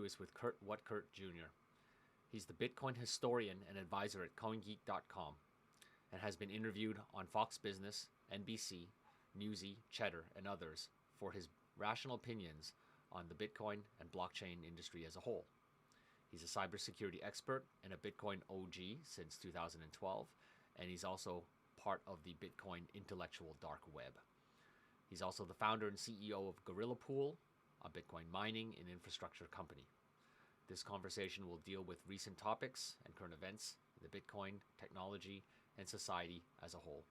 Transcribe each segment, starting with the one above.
interview is with Kurt Wuckert Jr. He's the Bitcoin historian and advisor at CoinGeek.com and has been interviewed on Fox Business, NBC, Newsy, Cheddar, and others for his rational opinions on the Bitcoin and blockchain industry as a whole. He's a cybersecurity expert and a Bitcoin OG since 2012, and he's also part of the Bitcoin intellectual dark web. He's also the founder and CEO of Gorilla Pool, a Bitcoin mining and infrastructure company. This conversation will deal with recent topics and current events in the Bitcoin, technology, and society as a whole.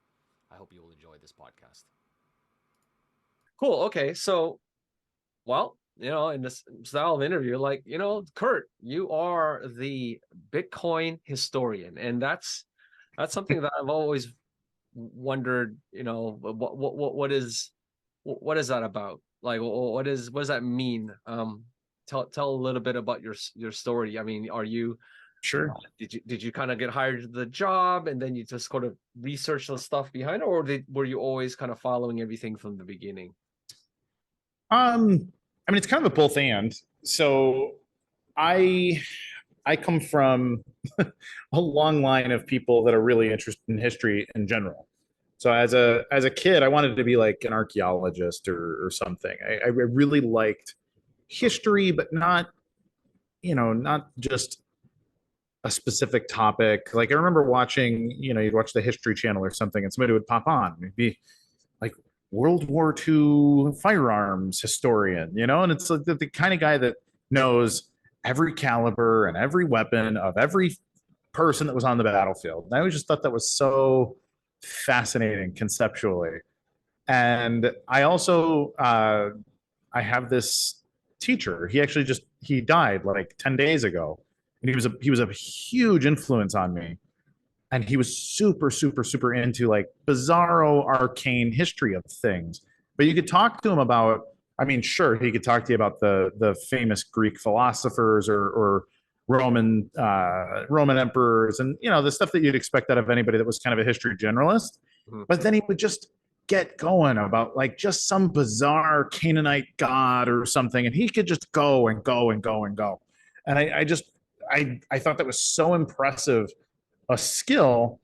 I hope you will enjoy this podcast. Cool. Okay. So, well, in this style of interview, Kurt, you are the Bitcoin historian. And that's something that I've always wondered, what is that about? Like, what does that mean? Tell a little bit about your story. I mean, are you sure? Did you kind of get hired to the job and then you just kind of research the stuff behind it, or were you always kind of following everything from the beginning? I mean, it's kind of a both and. So I come from a long line of people that are really interested in history in general. So as a kid, I wanted to be like an archaeologist or something. I really liked history, but not just a specific topic. Like I remember watching, you'd watch the History Channel or something, and somebody would pop on. It'd be like World War II firearms historian, and it's like the kind of guy that knows every caliber and every weapon of every person that was on the battlefield. And I always just thought that was so fascinating conceptually. And I also I have this teacher. He died like 10 days ago, and he was a huge influence on me. And he was super, super, super into like bizarro, arcane history of things. But you could talk to him about, I mean, sure, he could talk to you about the famous Greek philosophers or Roman emperors, and the stuff that you'd expect out of anybody that was kind of a history generalist. Mm-hmm. But then he would just get going about like just some bizarre Canaanite god or something, and he could just go and go and go and go. And I thought that was so impressive a skill,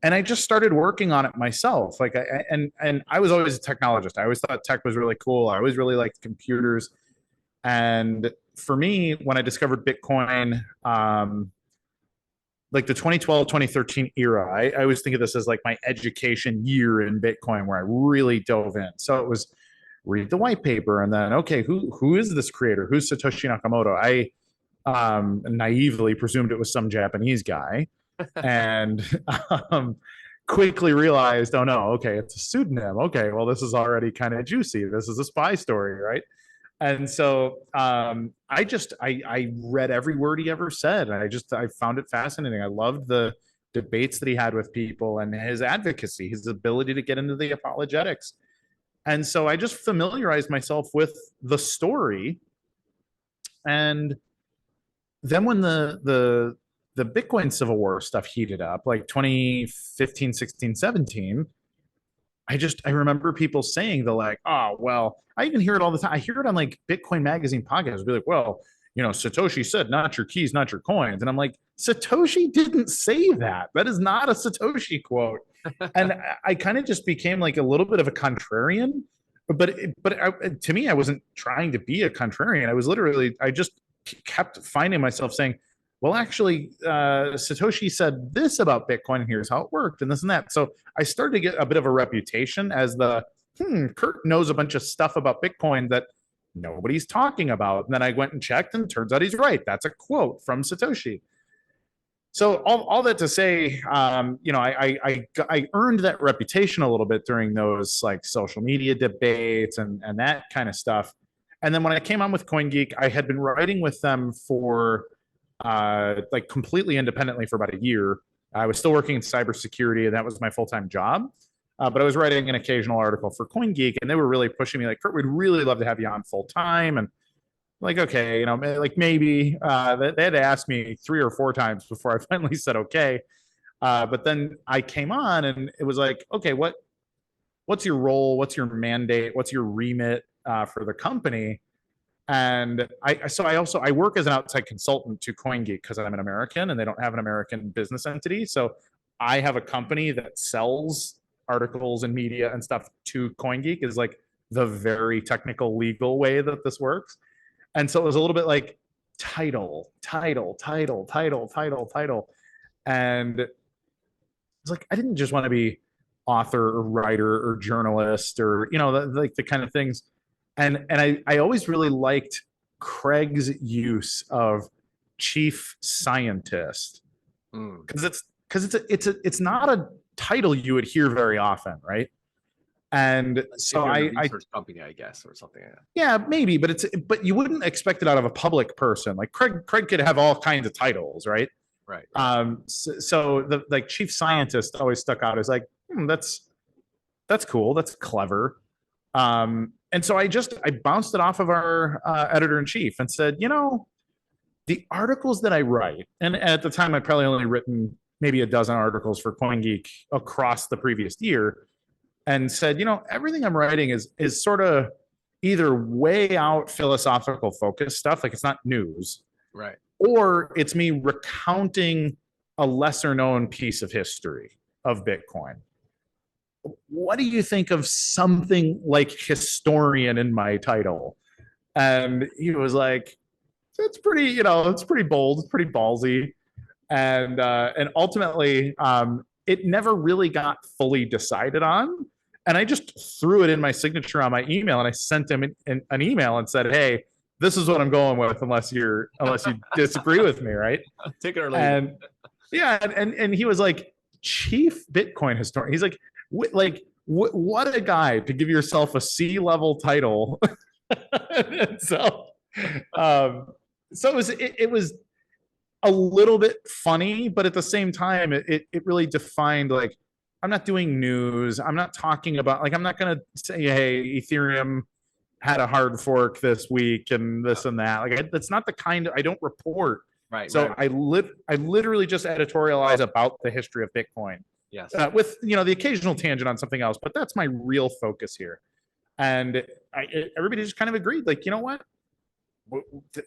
and I just started working on it myself. Like I was always a technologist. I always thought tech was really cool. I always really liked computers. And for me, when I discovered Bitcoin, like the 2012, 2013 era, I always think of this as like my education year in Bitcoin, where I really dove in. So it was read the white paper, and then, okay, who is this creator? Who's Satoshi Nakamoto? I naively presumed it was some Japanese guy. And quickly realized, oh no, okay, it's a pseudonym. Okay, well, this is already kind of juicy. This is a spy story, right? And so I read every word he ever said, and I found it fascinating. I loved the debates that he had with people and his advocacy, his ability to get into the apologetics. And so I just familiarized myself with the story. And then when the Bitcoin Civil War stuff heated up, like 2015, 16, 17, I remember people saying oh, well, I even hear it all the time. I hear it on like Bitcoin Magazine podcasts. It'll be like, well, Satoshi said, not your keys, not your coins. And I'm like, Satoshi didn't say that. That is not a Satoshi quote. And I kind of just became like a little bit of a contrarian. But to me, I wasn't trying to be a contrarian. I just kept finding myself saying, well, actually, Satoshi said this about Bitcoin, and here's how it worked, and this and that. So I started to get a bit of a reputation as Kurt knows a bunch of stuff about Bitcoin that nobody's talking about. And then I went and checked, and turns out he's right. That's a quote from Satoshi. So all that to say, I earned that reputation a little bit during those like social media debates and that kind of stuff. And then when I came on with CoinGeek, I had been writing with them for like completely independently for about a year. I was still working in cybersecurity, and that was my full-time job. But I was writing an occasional article for CoinGeek, and they were really pushing me like, Kurt, we'd really love to have you on full-time. And like, okay, like maybe they had to ask me 3 or 4 times before I finally said okay. But then I came on, and it was like, okay, what's your role? What's your mandate? What's your remit for the company? And I work as an outside consultant to CoinGeek because I'm an American and they don't have an American business entity. So I have a company that sells articles and media and stuff to CoinGeek, is like the very technical legal way that this works. And so it was a little bit like title. And it's like, I didn't just want to be author or writer or journalist or, like the kind of things. And I always really liked Craig's use of chief scientist, because it's not a title you would hear very often, right? And so I research company, I guess, or something like that. Yeah, maybe, but you wouldn't expect it out of a public person. Like Craig could have all kinds of titles, right? Right. So the like chief scientist always stuck out as like, that's cool, that's clever. And so I bounced it off of our editor-in-chief and said, the articles that I write, and at the time I'd probably only written maybe a dozen articles for CoinGeek across the previous year, and said, everything I'm writing is sort of either way out philosophical focus stuff, like it's not news, right, or it's me recounting a lesser known piece of history of Bitcoin. What do you think of something like historian in my title? And he was like, it's pretty, it's pretty bold, it's pretty ballsy. And ultimately, it never really got fully decided on. And I just threw it in my signature on my email, and I sent him an email and said, hey, this is what I'm going with, unless you disagree with me, right? Take it or leave it. And he was like, chief Bitcoin historian. He's like, what a guy to give yourself a C-level title. So it was a little bit funny, but at the same time, it really defined, like, I'm not doing news. I'm not talking about, like, I'm not going to say, hey, Ethereum had a hard fork this week and this and that. Like, that's not the kind of, I don't report. Right. So right. I literally just editorialize about the history of Bitcoin. Yes. With the occasional tangent on something else, but that's my real focus here. And everybody just kind of agreed, like, you know what?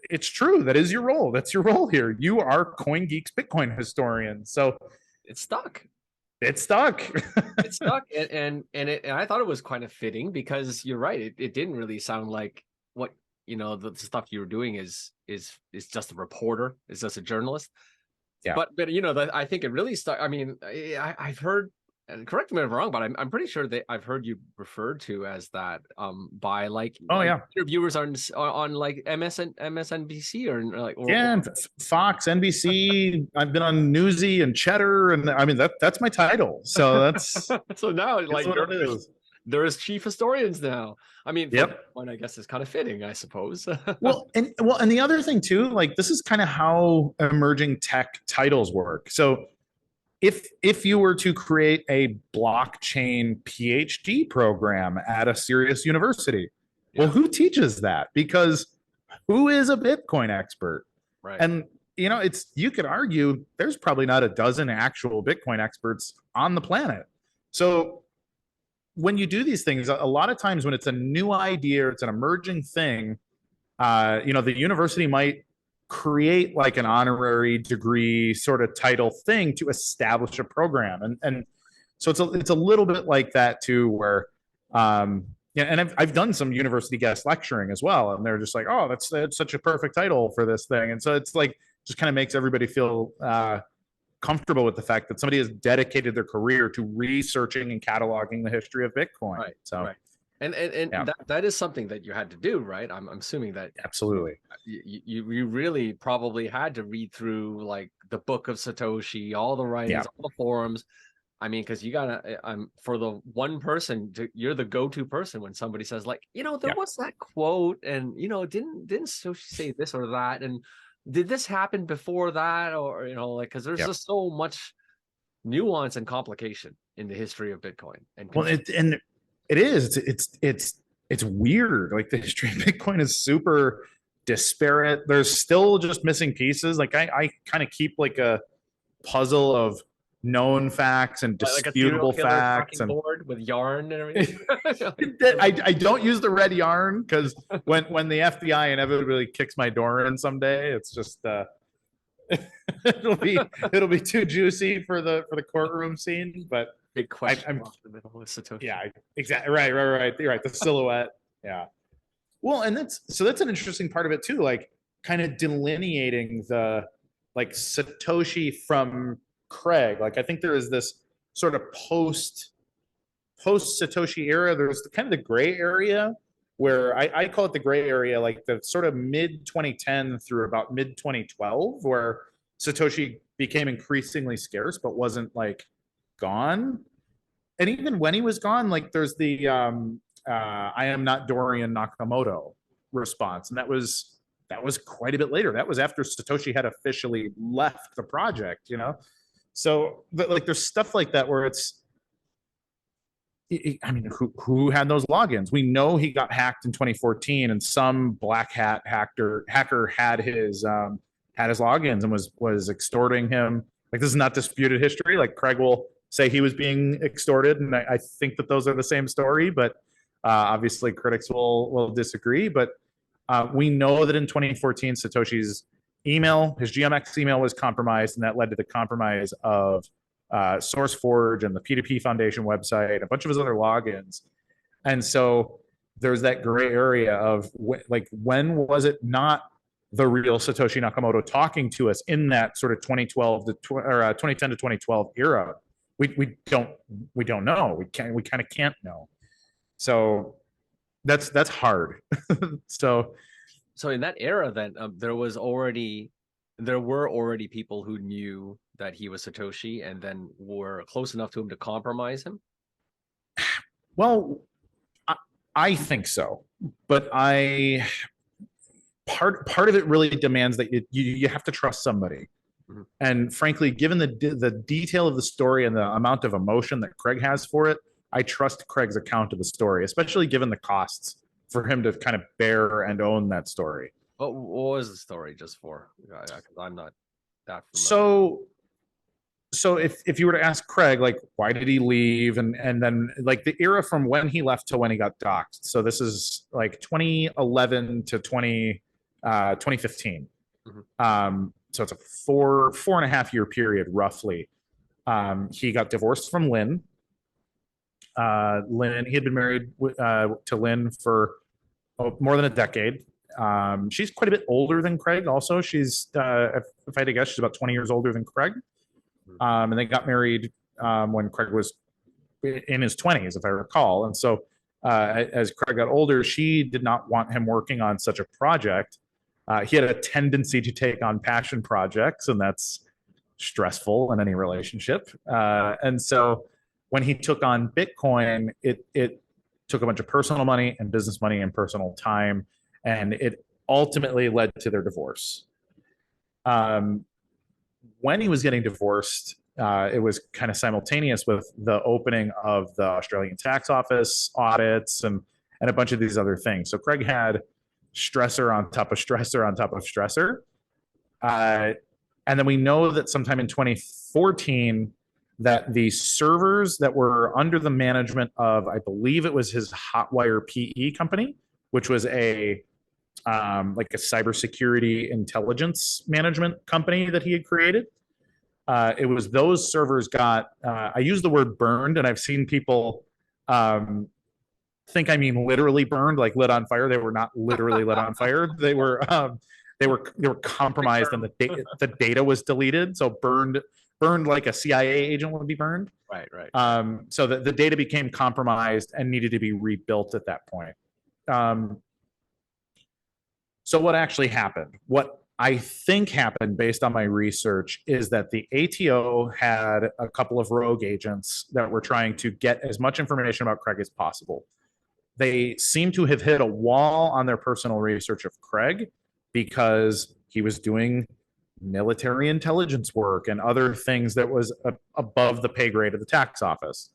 It's true. That is your role. That's your role here. You are CoinGeek's Bitcoin historian. So it stuck. It stuck. It stuck, and I thought it was kind of fitting, because you're right. It didn't really sound like what the stuff you were doing is just a reporter, is just a journalist. Yeah. But I think it really stuck. I mean, I've heard, and correct me if I'm wrong, but I'm pretty sure that I've heard you referred to as that by interviewers on like MSNBC and Fox, NBC. I've been on Newsy and Cheddar, and I mean that's my title. So that's so now like there's chief historians now. I mean, one I guess is kind of fitting, I suppose. well, and the other thing too, like, this is kind of how emerging tech titles work. So if you were to create a blockchain PhD program at a serious university, well, who teaches that? Because who is a Bitcoin expert? Right. And you could argue there's probably not a dozen actual Bitcoin experts on the planet. So when you do these things, a lot of times when it's a new idea, it's an emerging thing, the university might create like an honorary degree sort of title thing to establish a program. And so it's a little bit like that too, where, and I've done some university guest lecturing as well. And they're just like, oh, that's such a perfect title for this thing. And so it's like, just kind of makes everybody feel comfortable with the fact that somebody has dedicated their career to researching and cataloging the history of Bitcoin. Right. So, right. And that is something that you had to do, right? I'm assuming that absolutely you really probably had to read through like the book of Satoshi, all the writings, all the forums. I mean, because you gotta, for the one person, you're the go-to person when somebody says like, there was that quote, and didn't Satoshi say this or that, and did this happen before that, or because there's just so much nuance and complication in the history of Bitcoin. And it is. It's weird. Like, the history of Bitcoin is super disparate. There's still just missing pieces. Like, I kind of keep like a puzzle of known facts and Like a serial disputable killer facts talking and board with yarn and everything. I don't use the red yarn because when the FBI inevitably kicks my door in someday, it's just it'll be too juicy for the courtroom scene. But Big question I'm mark in the middle of Satoshi. yeah, exactly right. You're right. The silhouette. Yeah. Well, and that's an interesting part of it too, like kind of delineating the like Satoshi from Craig. Like I think there is this sort of post Satoshi era. There's kind of the gray area where I call it the gray area, like the sort of mid 2010 through about mid 2012, where Satoshi became increasingly scarce, but wasn't like gone. And even when he was gone, like there's the I am not Dorian Nakamoto response. And that was quite a bit later. That was after Satoshi had officially left the project, you know? So but like there's stuff like that where I mean, who had those logins? We know he got hacked in 2014, and some black hat hacker had his logins and was extorting him. Like this is not disputed history. Like Craig will say he was being extorted, and I think that those are the same story. But obviously, critics will disagree. But we know that in 2014, Satoshi's email, his GMX email, was compromised, and that led to the compromise of SourceForge and the P2P Foundation website, a bunch of his other logins. And so there's that gray area of when was it not the real Satoshi Nakamoto talking to us in that sort of 2012 to 2010 to 2012 era? We don't know. We kind of can't know. So that's hard. So in that era, then there were already people who knew that he was Satoshi and then were close enough to him to compromise him. Well, I think so, but part of it really demands that you have to trust somebody. Mm-hmm. And frankly, given the detail of the story and the amount of emotion that Craig has for it, I trust Craig's account of the story, especially given the costs for him to kind of bear and own that story. What was the story just for? Because I'm not that familiar. So if you were to ask Craig, like, why did he leave? And then like the era from when he left to when he got doxxed. So this is like 2011 to 2015. Mm-hmm. So it's a four and a half year period, roughly. He got divorced from Lynn. He had been married to Lynn for more than a decade. She's quite a bit older than Craig. Also, she's if I had to guess, she's about 20 years older than Craig. And they got married when Craig was in his 20s, if I recall. And so as Craig got older, she did not want him working on such a project. He had a tendency to take on passion projects, and that's stressful in any relationship. And so when he took on Bitcoin, it took a bunch of personal money and business money and personal time, and it ultimately led to their divorce. When he was getting divorced, it was kind of simultaneous with the opening of the Australian tax office audits and a bunch of these other things. So Craig had stressor on top of stressor on top of stressor. And then we know that sometime in 2014, that the servers that were under the management of, I believe it was his Hotwire PE company, which was like a cybersecurity intelligence management company that he had created. It was those servers got, I use the word burned, and I've seen people think I mean literally burned, like lit on fire. They were not literally lit on fire. They were compromised, and the data was deleted. So burned like a CIA agent would be burned. Right. So the data became compromised and needed to be rebuilt at that point. So what actually happened? What I think happened based on my research is that the ATO had a couple of rogue agents that were trying to get as much information about Craig as possible. They seem to have hit a wall on their personal research of Craig because he was doing military intelligence work and other things that was above the pay grade of the tax office.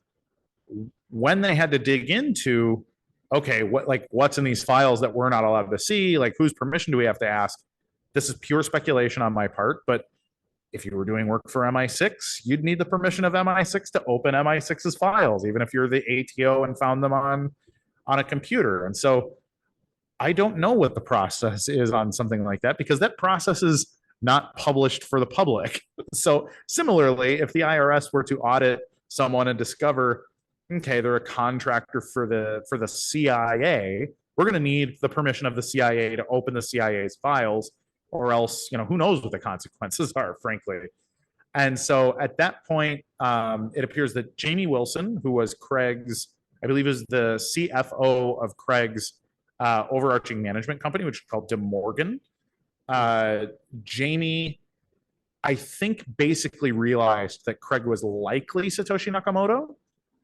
When they had to dig into, okay, what's in these files that we're not allowed to see? Like, whose permission do we have to ask? This is pure speculation on my part, but if you were doing work for MI6, you'd need the permission of MI6 to open MI6's files, even if you're the ATO and found them on a computer. And so I don't know what the process is on something like that, because that process is not published for the public. So similarly, if the IRS were to audit someone and discover, okay, they're a contractor for the CIA, we're going to need the permission of the CIA to open the CIA's files, or else, who knows what the consequences are, frankly. And so at that point, it appears that Jamie Wilson, who was Craig's, I believe is the CFO of Craig's overarching management company, which is called De Morgan. Jamie, I think, basically realized that Craig was likely Satoshi Nakamoto,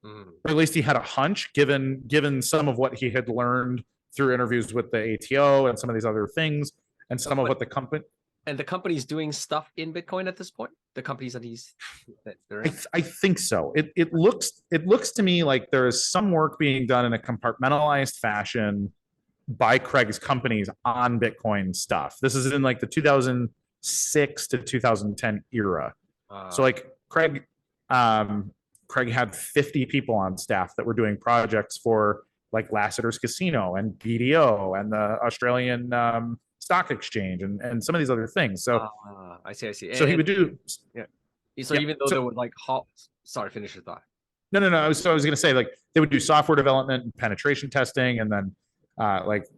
or at least he had a hunch, given some of what he had learned through interviews with the ATO and some of these other things, and some of what the company. And the company's doing stuff in Bitcoin at this point. The companies that they're in? I think so. It looks to me like there is some work being done in a compartmentalized fashion by Craig's companies on Bitcoin stuff. This is in like the 2006 to 2010 era. So like Craig had 50 people on staff that were doing projects for like Lassiter's Casino and BDO and the Australian Stock Exchange and some of these other things. So I see. So he would do. Yeah. So even though there would like sorry, finish your thought. No. I was going to say, like, they would do software development and penetration testing, and then what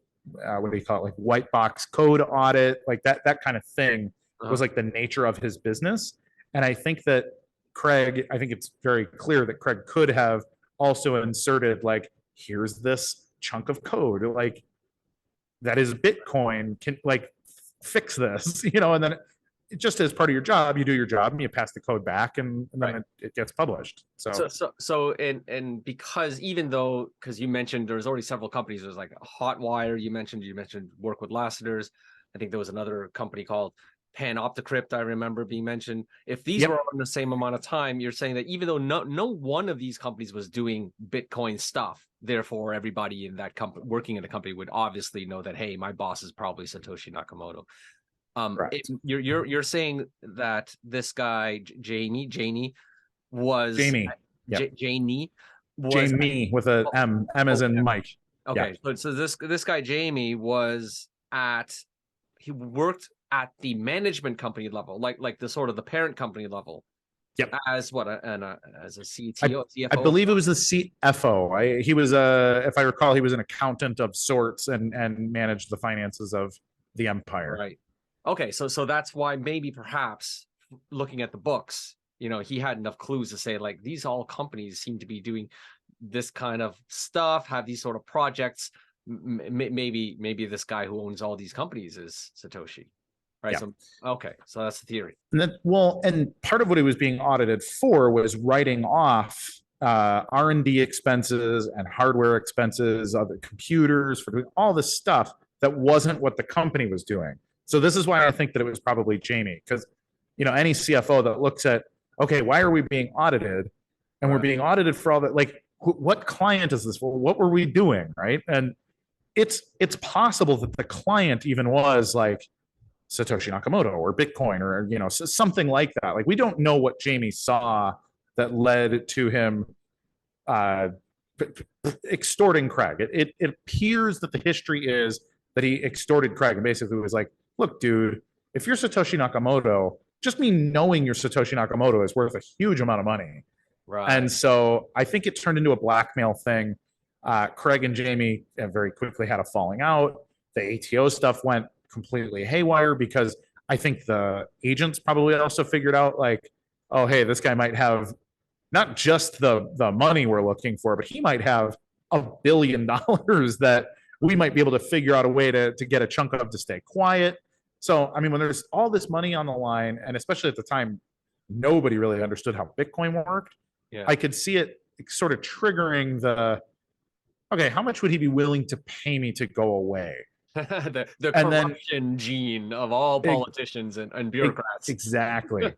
do you call it? Like white box code audit, like that kind of thing was like the nature of his business. And I think that I think it's very clear that Craig could have also inserted, like, here's this chunk of code, like, that is Bitcoin, can like fix this, and then just as part of your job, you do your job and you pass the code back, and then it gets published. So and because because you mentioned there's already several companies, there's like Hotwire, you mentioned work with Lassiter's. I think there was another company called Panopticrypt, I remember being mentioned. If these were on the same amount of time, you're saying that even though no one of these companies was doing Bitcoin stuff, therefore everybody in that company working in the company would obviously know that, hey, my boss is probably Satoshi Nakamoto. You're saying that this guy Jamie was Jamie with a M as in Mike. Okay, so this guy Jamie he worked at the management company level, like the sort of the parent company level. Yep. As what as a CTO, CFO. I believe it was the CFO. He was if I recall, he was an accountant of sorts and managed the finances of the empire. Right. Okay, so that's why maybe perhaps looking at the books, he had enough clues to say, like, these all companies seem to be doing this kind of stuff, have these sort of projects. Maybe this guy who owns all these companies is Satoshi. Right. Yeah. So that's the theory. And part of what he was being audited for was writing off R&D expenses and hardware expenses, other computers, for doing all this stuff that wasn't what the company was doing. So this is why I think that it was probably Jamie, because any CFO that looks at, okay, why are we being audited? And we're being audited for all that. Like, what client is this for? What were we doing, right? And it's possible that the client even was like Satoshi Nakamoto or Bitcoin or something like that. Like, we don't know what Jamie saw that led to him extorting Craig. It appears that the history is that he extorted Craig and basically was like, look, dude, if you're Satoshi Nakamoto, just me knowing you're Satoshi Nakamoto is worth a huge amount of money. Right. And so I think it turned into a blackmail thing. Craig and Jamie very quickly had a falling out. The ATO stuff went completely haywire because I think the agents probably also figured out, like, oh, hey, this guy might have not just the money we're looking for, but he might have $1 billion that we might be able to figure out a way to get a chunk of to stay quiet. So, I mean, when there's all this money on the line, and especially at the time, nobody really understood how Bitcoin worked. Yeah. I could see it sort of triggering okay, how much would he be willing to pay me to go away? the corruption gene of all politicians and bureaucrats. Exactly.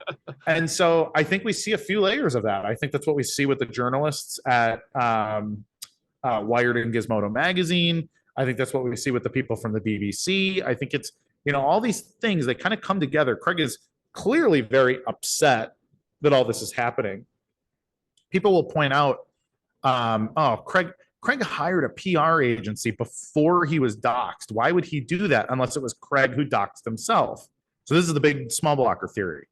And so I think we see a few layers of that. I think that's what we see with the journalists at Wired and Gizmodo magazine. I think that's what we see with the people from the BBC. I think it's, all these things, they kind of come together. Craig is clearly very upset that all this is happening. People will point out, oh, Craig hired a PR agency before he was doxxed. Why would he do that unless it was Craig who doxxed himself? So this is the big small blocker theory.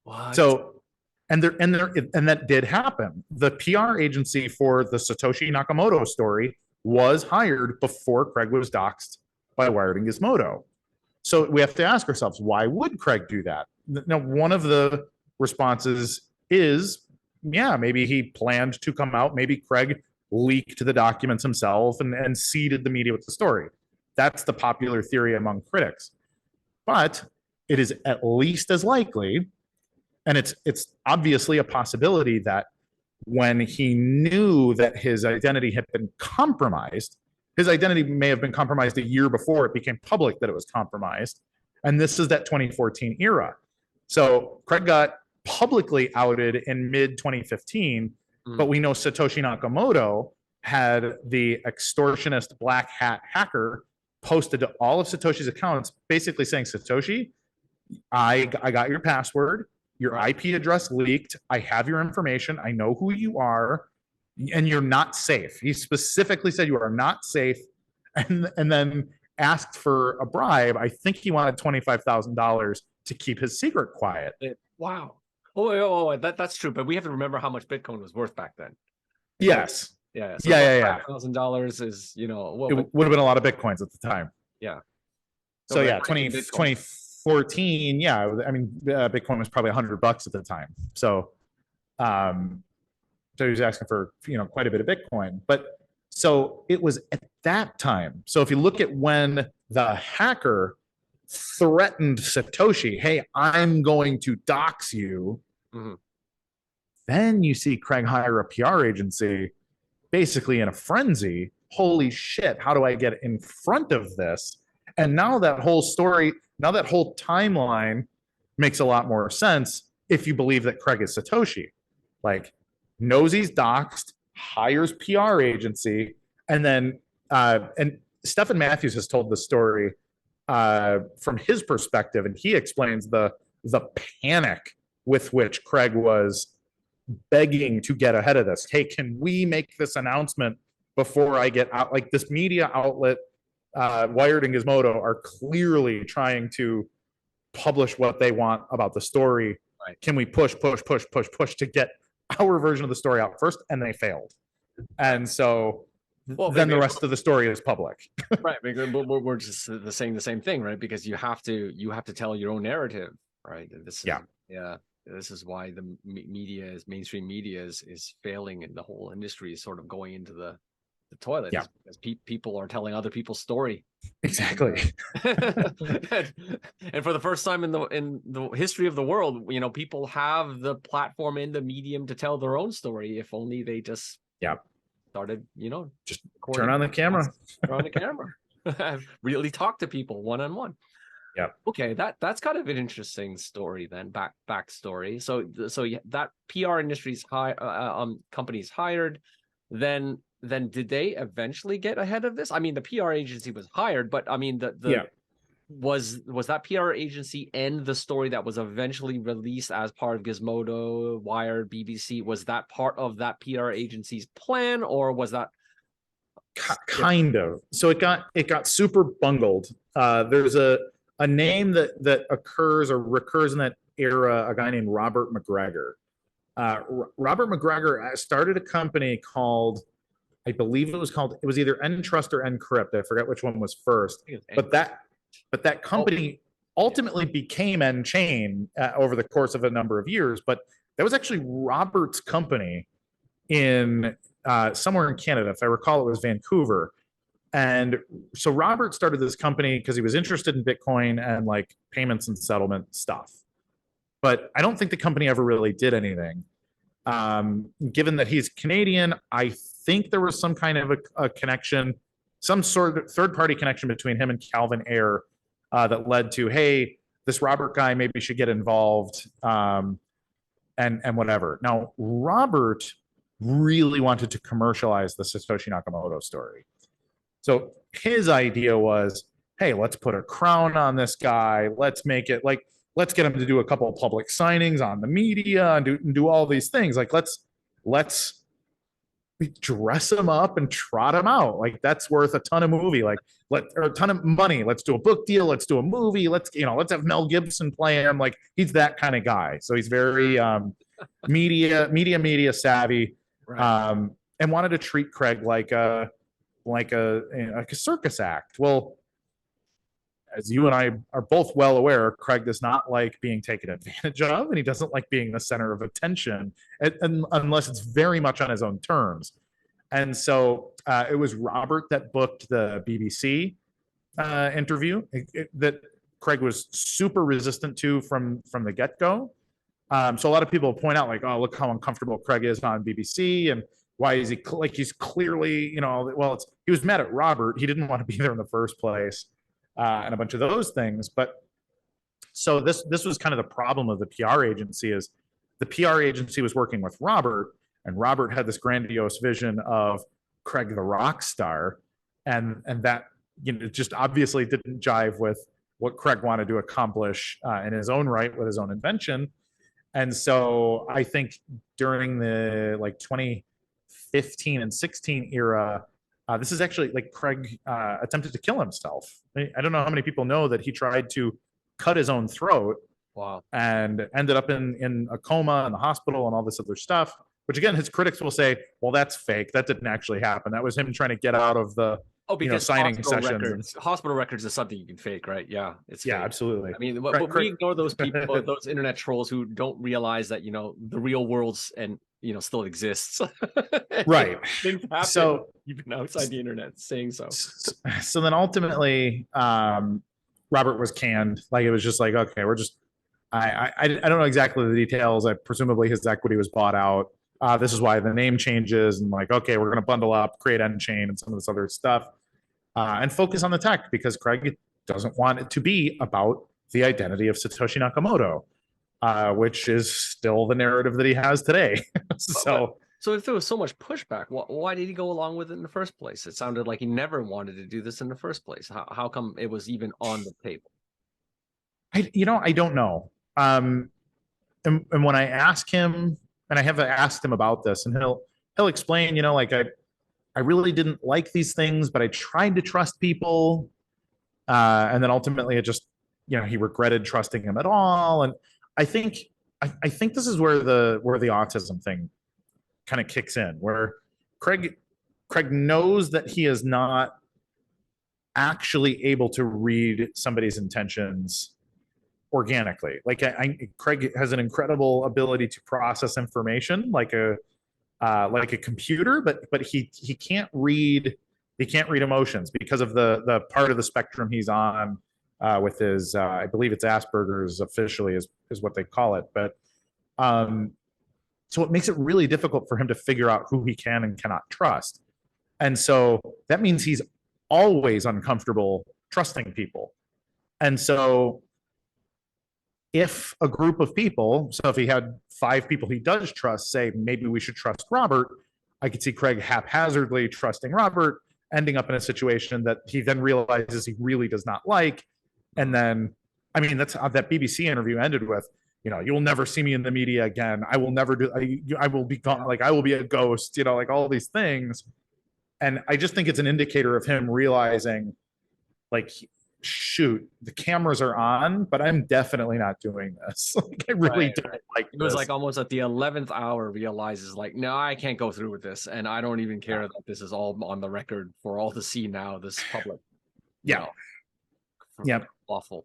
What? So, and that did happen. The PR agency for the Satoshi Nakamoto story was hired before Craig was doxxed by Wired and Gizmodo. So we have to ask ourselves, why would Craig do that? Now, one of the responses is, yeah, maybe he planned to come out. Maybe Craig leaked the documents himself and seeded the media with the story. That's the popular theory among critics. But it is at least as likely, and it's obviously a possibility, that when he knew that his identity had been compromised, his identity may have been compromised a year before it became public that it was compromised. And this is that 2014 era. So Craig got publicly outed in mid-2015, but we know Satoshi Nakamoto had the extortionist black hat hacker posted to all of Satoshi's accounts, basically saying, Satoshi, I got your password, your IP address leaked, I have your information, I know who you are, and you're not safe. He specifically said you are not safe, and then asked for a bribe. I think he wanted $25,000 to keep his secret quiet. Wow. Oh, that's true. But we have to remember how much Bitcoin was worth back then. Yes. Yeah. So yeah. $1,000 is, it would have been a lot of Bitcoins at the time. Yeah. So yeah, 2014. Yeah. I mean, Bitcoin was probably $100 at the time. So, so he was asking for, quite a bit of Bitcoin. But so it was at that time. So if you look at when the hacker threatened Satoshi, hey, I'm going to dox you. Then you see Craig hire a PR agency basically in a frenzy. Holy shit, how do I get in front of this? And now that whole story, now that whole timeline makes a lot more sense if you believe that Craig is Satoshi. Like, knows he's doxxed, hires PR agency, and then and Stephen Matthews has told the story from his perspective, and he explains the panic with which Craig was begging to get ahead of this. Hey, can we make this announcement before I get out? Like, this media outlet, Wired and Gizmodo, are clearly trying to publish what they want about the story. Right. Can we push to get our version of the story out first? And they failed. And so then the rest of the story is public. Right. We're just saying the same thing, right? Because you have to tell your own narrative, right? This is why the mainstream media is failing, and the whole industry is sort of going into the toilet. Yeah. Because people are telling other people's story. Exactly. And for the first time in the history of the world, people have the platform and the medium to tell their own story, if only they just started, just turn on the camera. Turn on the camera. Really talk to people one-on-one. Yeah. Okay, that's kind of an interesting story then. Backstory. So that PR industry's companies hired. Then did they eventually get ahead of this? I mean, the PR agency was hired, but I mean was that PR agency and the story that was eventually released as part of Gizmodo, Wired, BBC, was that part of that PR agency's plan, or was that kind of? So it got super bungled. There's a name that occurs or recurs in that era, a guy named Robert McGregor. Robert McGregor started a company called, I believe it was either Entrust or Encrypt. I forget which one was first. But that company ultimately became Enchain over the course of a number of years. But that was actually Robert's company in somewhere in Canada. If I recall, it was Vancouver. And so Robert started this company because he was interested in Bitcoin and like payments and settlement stuff. But I don't think the company ever really did anything. Given that he's Canadian, I think there was some kind of a connection, some sort of third-party connection between him and Calvin Ayre that led to, hey, this Robert guy maybe should get involved, and whatever. Now, Robert really wanted to commercialize the Satoshi Nakamoto story. So his idea was, hey, let's put a crown on this guy. Let's make it like let's get him to do a couple of public signings on the media and do all these things. Like, let's dress him up and trot him out. Like, that's worth a ton of movie, like or a ton of money. Let's do a book deal. Let's do a movie. Let's have Mel Gibson play him. Like, he's that kind of guy. So he's very media savvy, Right. and wanted to treat Craig like a circus act. Well, as you and I are both well aware, Craig does not like being taken advantage of, and he doesn't like being the center of attention, unless it's very much on his own terms. And so it was Robert that booked the BBC interview that Craig was super resistant to from the get-go. So a lot of people point out, like, oh, look how uncomfortable Craig is on BBC, and why is he like, he's clearly, well, he was mad at Robert. He didn't want to be there in the first place. And a bunch of those things. But so this was kind of the problem of the PR agency, is the PR agency was working with Robert, and Robert had this grandiose vision of Craig the rock star, and that just obviously didn't jive with what Craig wanted to accomplish in his own right with his own invention. And so I think during the like 2015 and 16 era, this is actually like Craig attempted to kill himself. I don't know how many people know that he tried to cut his own throat. Wow. And ended up in a coma in the hospital and all this other stuff, which again, his critics will say, well, that's fake. That didn't actually happen. That was him trying to get out of the because signing sessions. Hospital records is something you can fake, right? Yeah, it's fake. Absolutely. I mean, but we ignore those people, those internet trolls who don't realize that the real world's and still exists. Right. Things happen. So even outside the internet saying so. So then ultimately, Robert was canned. Like, it was just like, okay, we're just. I don't know exactly the details. Presumably his equity was bought out. This is why the name changes, and like, okay, we're going to bundle up, create Endchain and some of this other stuff, and focus on the tech, because Craig doesn't want it to be about the identity of Satoshi Nakamoto, which is still the narrative that he has today. So if there was so much pushback, why did he go along with it in the first place? It sounded like he never wanted to do this in the first place. How come it was even on the table? I don't know. And when I ask him, and I have asked him about this, and he'll explain, like, I really didn't like these things, but I tried to trust people. And then ultimately it just, he regretted trusting him at all. And I think this is where the autism thing kind of kicks in, where Craig knows that he is not actually able to read somebody's intentions organically. Like, Craig has an incredible ability to process information like a computer, but he can't read emotions because of the part of the spectrum he's on with his I believe it's Asperger's officially is what they call it. But so it makes it really difficult for him to figure out who he can and cannot trust. And so that means he's always uncomfortable trusting people. And so if a group of people, so if he had 5 people he does trust, say, maybe we should trust Robert, I could see Craig haphazardly trusting Robert, ending up in a situation that he then realizes he really does not like. And then, I mean, that's how that BBC interview ended with, you will never see me in the media again. I will never do, I will be gone. Like, I will be a ghost, like all these things. And I just think it's an indicator of him realizing, like, shoot, the cameras are on, but I'm definitely not doing this. Like, I really don't like it was like almost at the 11th hour realizes, like, no, I can't go through with this, and I don't even care that this is all on the record for all to see now, this public. Awful.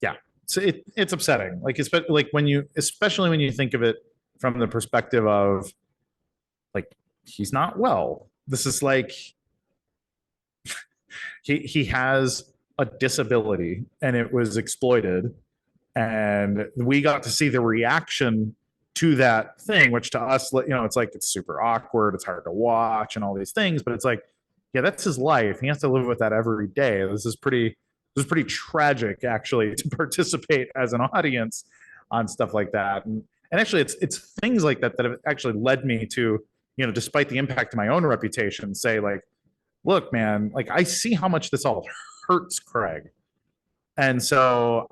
Yeah, so it's upsetting, like, especially when you think of it from the perspective of, like, he's not well. This is like he has a disability and it was exploited, and we got to see the reaction to that thing, which to us, it's like, it's super awkward, it's hard to watch and all these things, but it's like, yeah, that's his life. He has to live with that every day. This is pretty tragic, actually, to participate as an audience on stuff like that. And actually it's things like that have actually led me to, despite the impact to my own reputation, say, like, look, man, like, I see how much this all hurts Craig. And so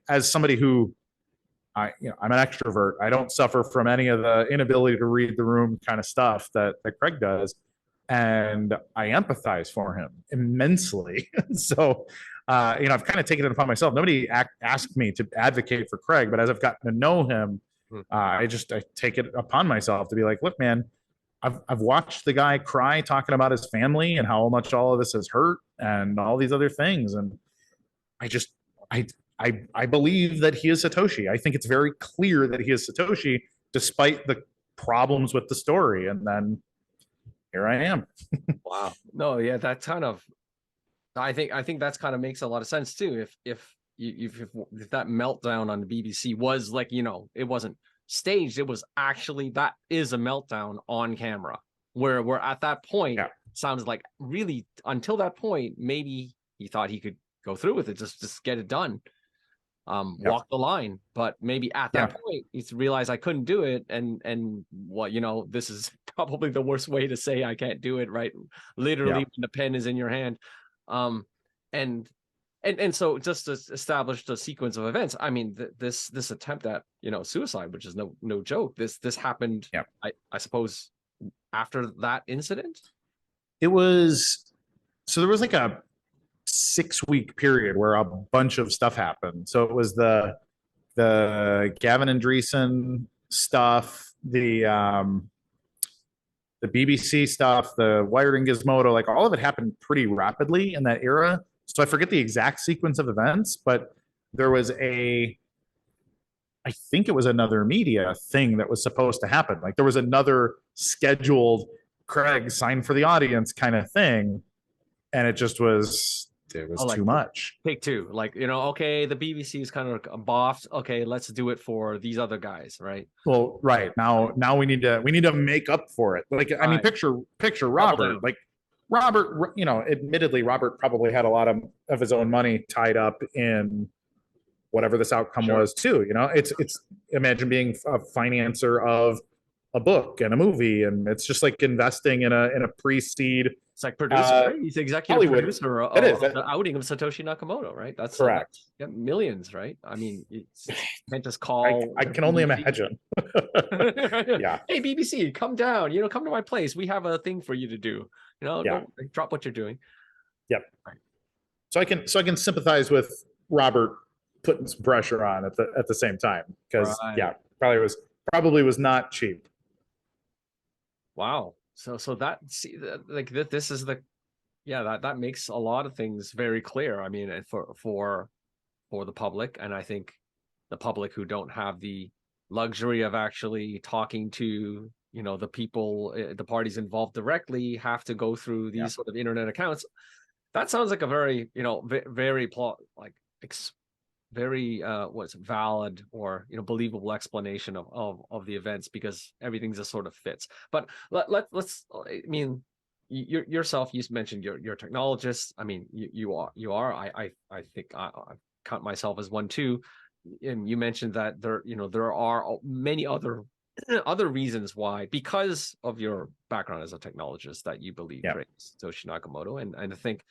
as somebody who I'm an extrovert. I don't suffer from any of the inability to read the room kind of stuff that Craig does. And I empathize for him immensely. So, I've kind of taken it upon myself. Nobody asked me to advocate for Craig, but as I've gotten to know him, I take it upon myself to be like, look, man, I've watched the guy cry talking about his family and how much all of this has hurt and all these other things. And I just, I believe that he is Satoshi. I think it's very clear that he is Satoshi, despite the problems with the story. And then here I am. Wow. No, yeah, that kind of, I think that's kind of makes a lot of sense too. If that meltdown on the BBC was like, it wasn't staged, it was actually, that is a meltdown on camera. Where we're at that point, sounds like really until that point, maybe he thought he could go through with it, just get it done, walk the line. But maybe at that point, he's realized I couldn't do it, and what this is probably the worst way to say I can't do it, right? Literally, when the pen is in your hand, and so just to establish the sequence of events. I mean, this attempt at suicide, which is no joke. This happened. I suppose after that incident. It was so there was like a 6-week period where a bunch of stuff happened. So it was the Gavin Andreessen stuff, the BBC stuff, the Wired and Gizmodo, like all of it happened pretty rapidly in that era. So I forget the exact sequence of events, but there was I think it was another media thing that was supposed to happen. Like there was another scheduled Craig signed for the audience kind of thing. And it just was, too much. Take two, okay, the BBC is kind of boffed. Okay, let's do it for these other guys, right? Well, right now we need to make up for it. Like, I mean, picture Robert. Like Robert, admittedly, Robert probably had a lot of his own money tied up in whatever this outcome was too. It's imagine being a financer of a book and a movie, and it's just like investing in a pre-seed. It's like producer, right? He's executive Hollywood. producer of the outing of Satoshi Nakamoto, right? That's correct. Millions, right? I mean, you can't just call. I can only imagine. Yeah. Hey, BBC, come down. Come to my place. We have a thing for you to do. Don't drop what you're doing. Yep. Right. So I can sympathize with Robert putting some pressure on at the same time, because probably was not cheap. Wow. So that this is that makes a lot of things very clear. I mean, for the public, and I think the public who don't have the luxury of actually talking to the people, the parties involved directly, have to go through these sort of internet accounts. That sounds like a very very very valid or believable explanation of the events, because everything just sort of fits. But let's I mean, yourself, you mentioned you're a technologist. I mean, you are I think I count myself as one too. And you mentioned that there are many other reasons why, because of your background as a technologist, that you believe Satoshi Nakamoto, and I think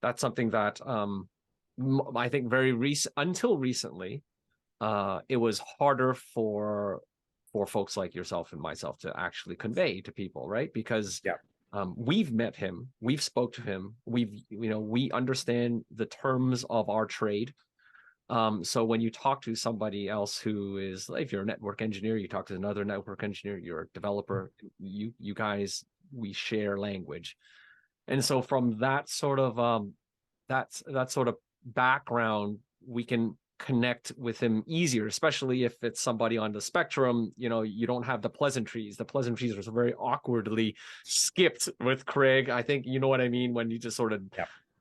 that's something that I think until recently, it was harder for folks like yourself and myself to actually convey to people, right? Because we've met him, we've spoke to him, we understand the terms of our trade. So when you talk to somebody else who is, if you're a network engineer, you talk to another network engineer, you're a developer, you guys, we share language. And so from that sort of that sort of background, we can connect with him easier, especially if it's somebody on the spectrum. You don't have the pleasantries are very awkwardly skipped with Craig. I think you know what I mean, when he just sort of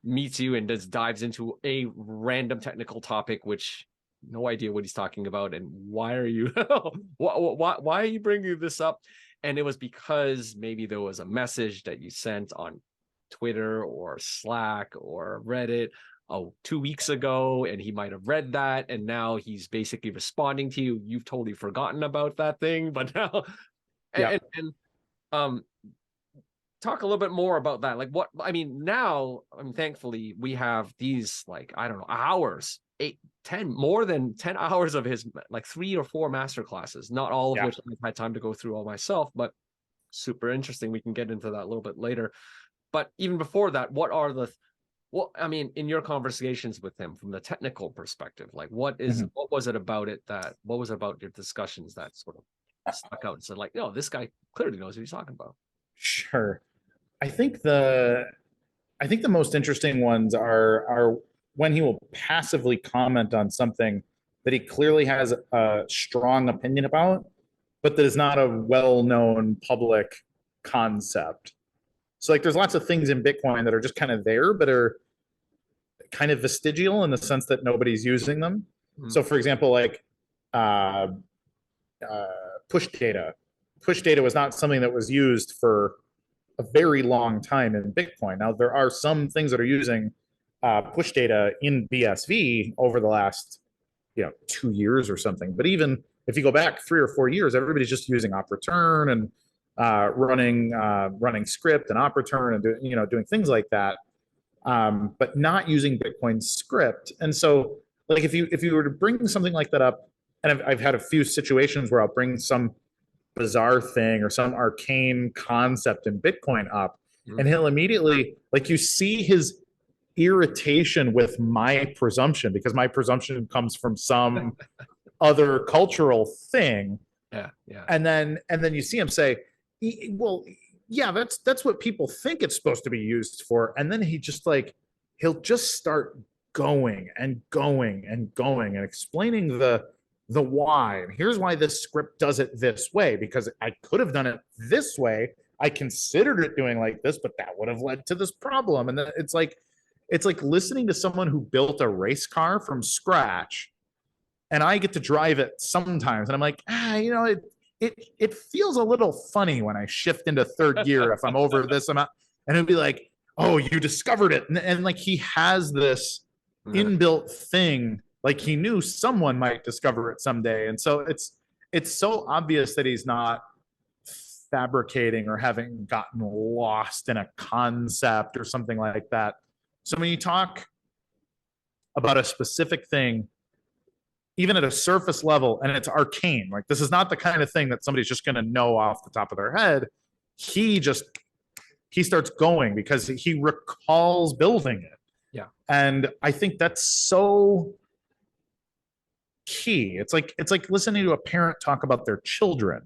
meets you and just dives into a random technical topic, which no idea what he's talking about, and why are you why are you bringing this up? And it was because maybe there was a message that you sent on Twitter or Slack or Reddit 2 weeks ago, and he might have read that, and now he's basically responding to you. You've totally forgotten about that thing, but now talk a little bit more about that. Like what, I mean, now, I mean, thankfully we have these, like, I don't know, hours, 8, 10, more than 10 hours of his, like 3 or 4 master classes, not all of which I've had time to go through all myself, but super interesting. We can get into that a little bit later. But even before that, what I mean, in your conversations with him from the technical perspective, like what was it about your discussions that sort of stuck out and said, like, no, this guy clearly knows what he's talking about? Sure. I think the most interesting ones are when he will passively comment on something that he clearly has a strong opinion about, but that is not a well-known public concept. So like there's lots of things in Bitcoin that are just kind of there, but are kind of vestigial in the sense that nobody's using them. So for example, like push data. Push data was not something that was used for a very long time in Bitcoin. Now there are some things that are using push data in BSV over the last 2 years or something. But even if you go back 3 or 4 years, everybody's just using op return and running script and op return and doing things like that, but not using Bitcoin script. And so, like if you were to bring something like that up, and I've had a few situations where I'll bring some bizarre thing or some arcane concept in Bitcoin up, and he'll immediately, like, you see his irritation with my presumption, because my presumption comes from some other cultural thing. Yeah. And then you see him say, well, yeah, that's what people think it's supposed to be used for. And then he'll just start going and explaining the why. And here's why this script does it this way, because I could have done it this way. I considered it doing like this, but that would have led to this problem. And then it's like listening to someone who built a race car from scratch, and I get to drive it sometimes, and I'm like, it feels a little funny when I shift into third gear if I'm over this amount. And it'll be like, oh, you discovered it. And like he has this inbuilt thing, like he knew someone might discover it someday. And so it's so obvious that he's not fabricating or having gotten lost in a concept or something like that. So when you talk about a specific thing, even at a surface level, and it's arcane, like this is not the kind of thing that somebody's just going to know off the top of their head, he starts going because he recalls building it. Yeah. And I think that's so key. It's like listening to a parent talk about their children.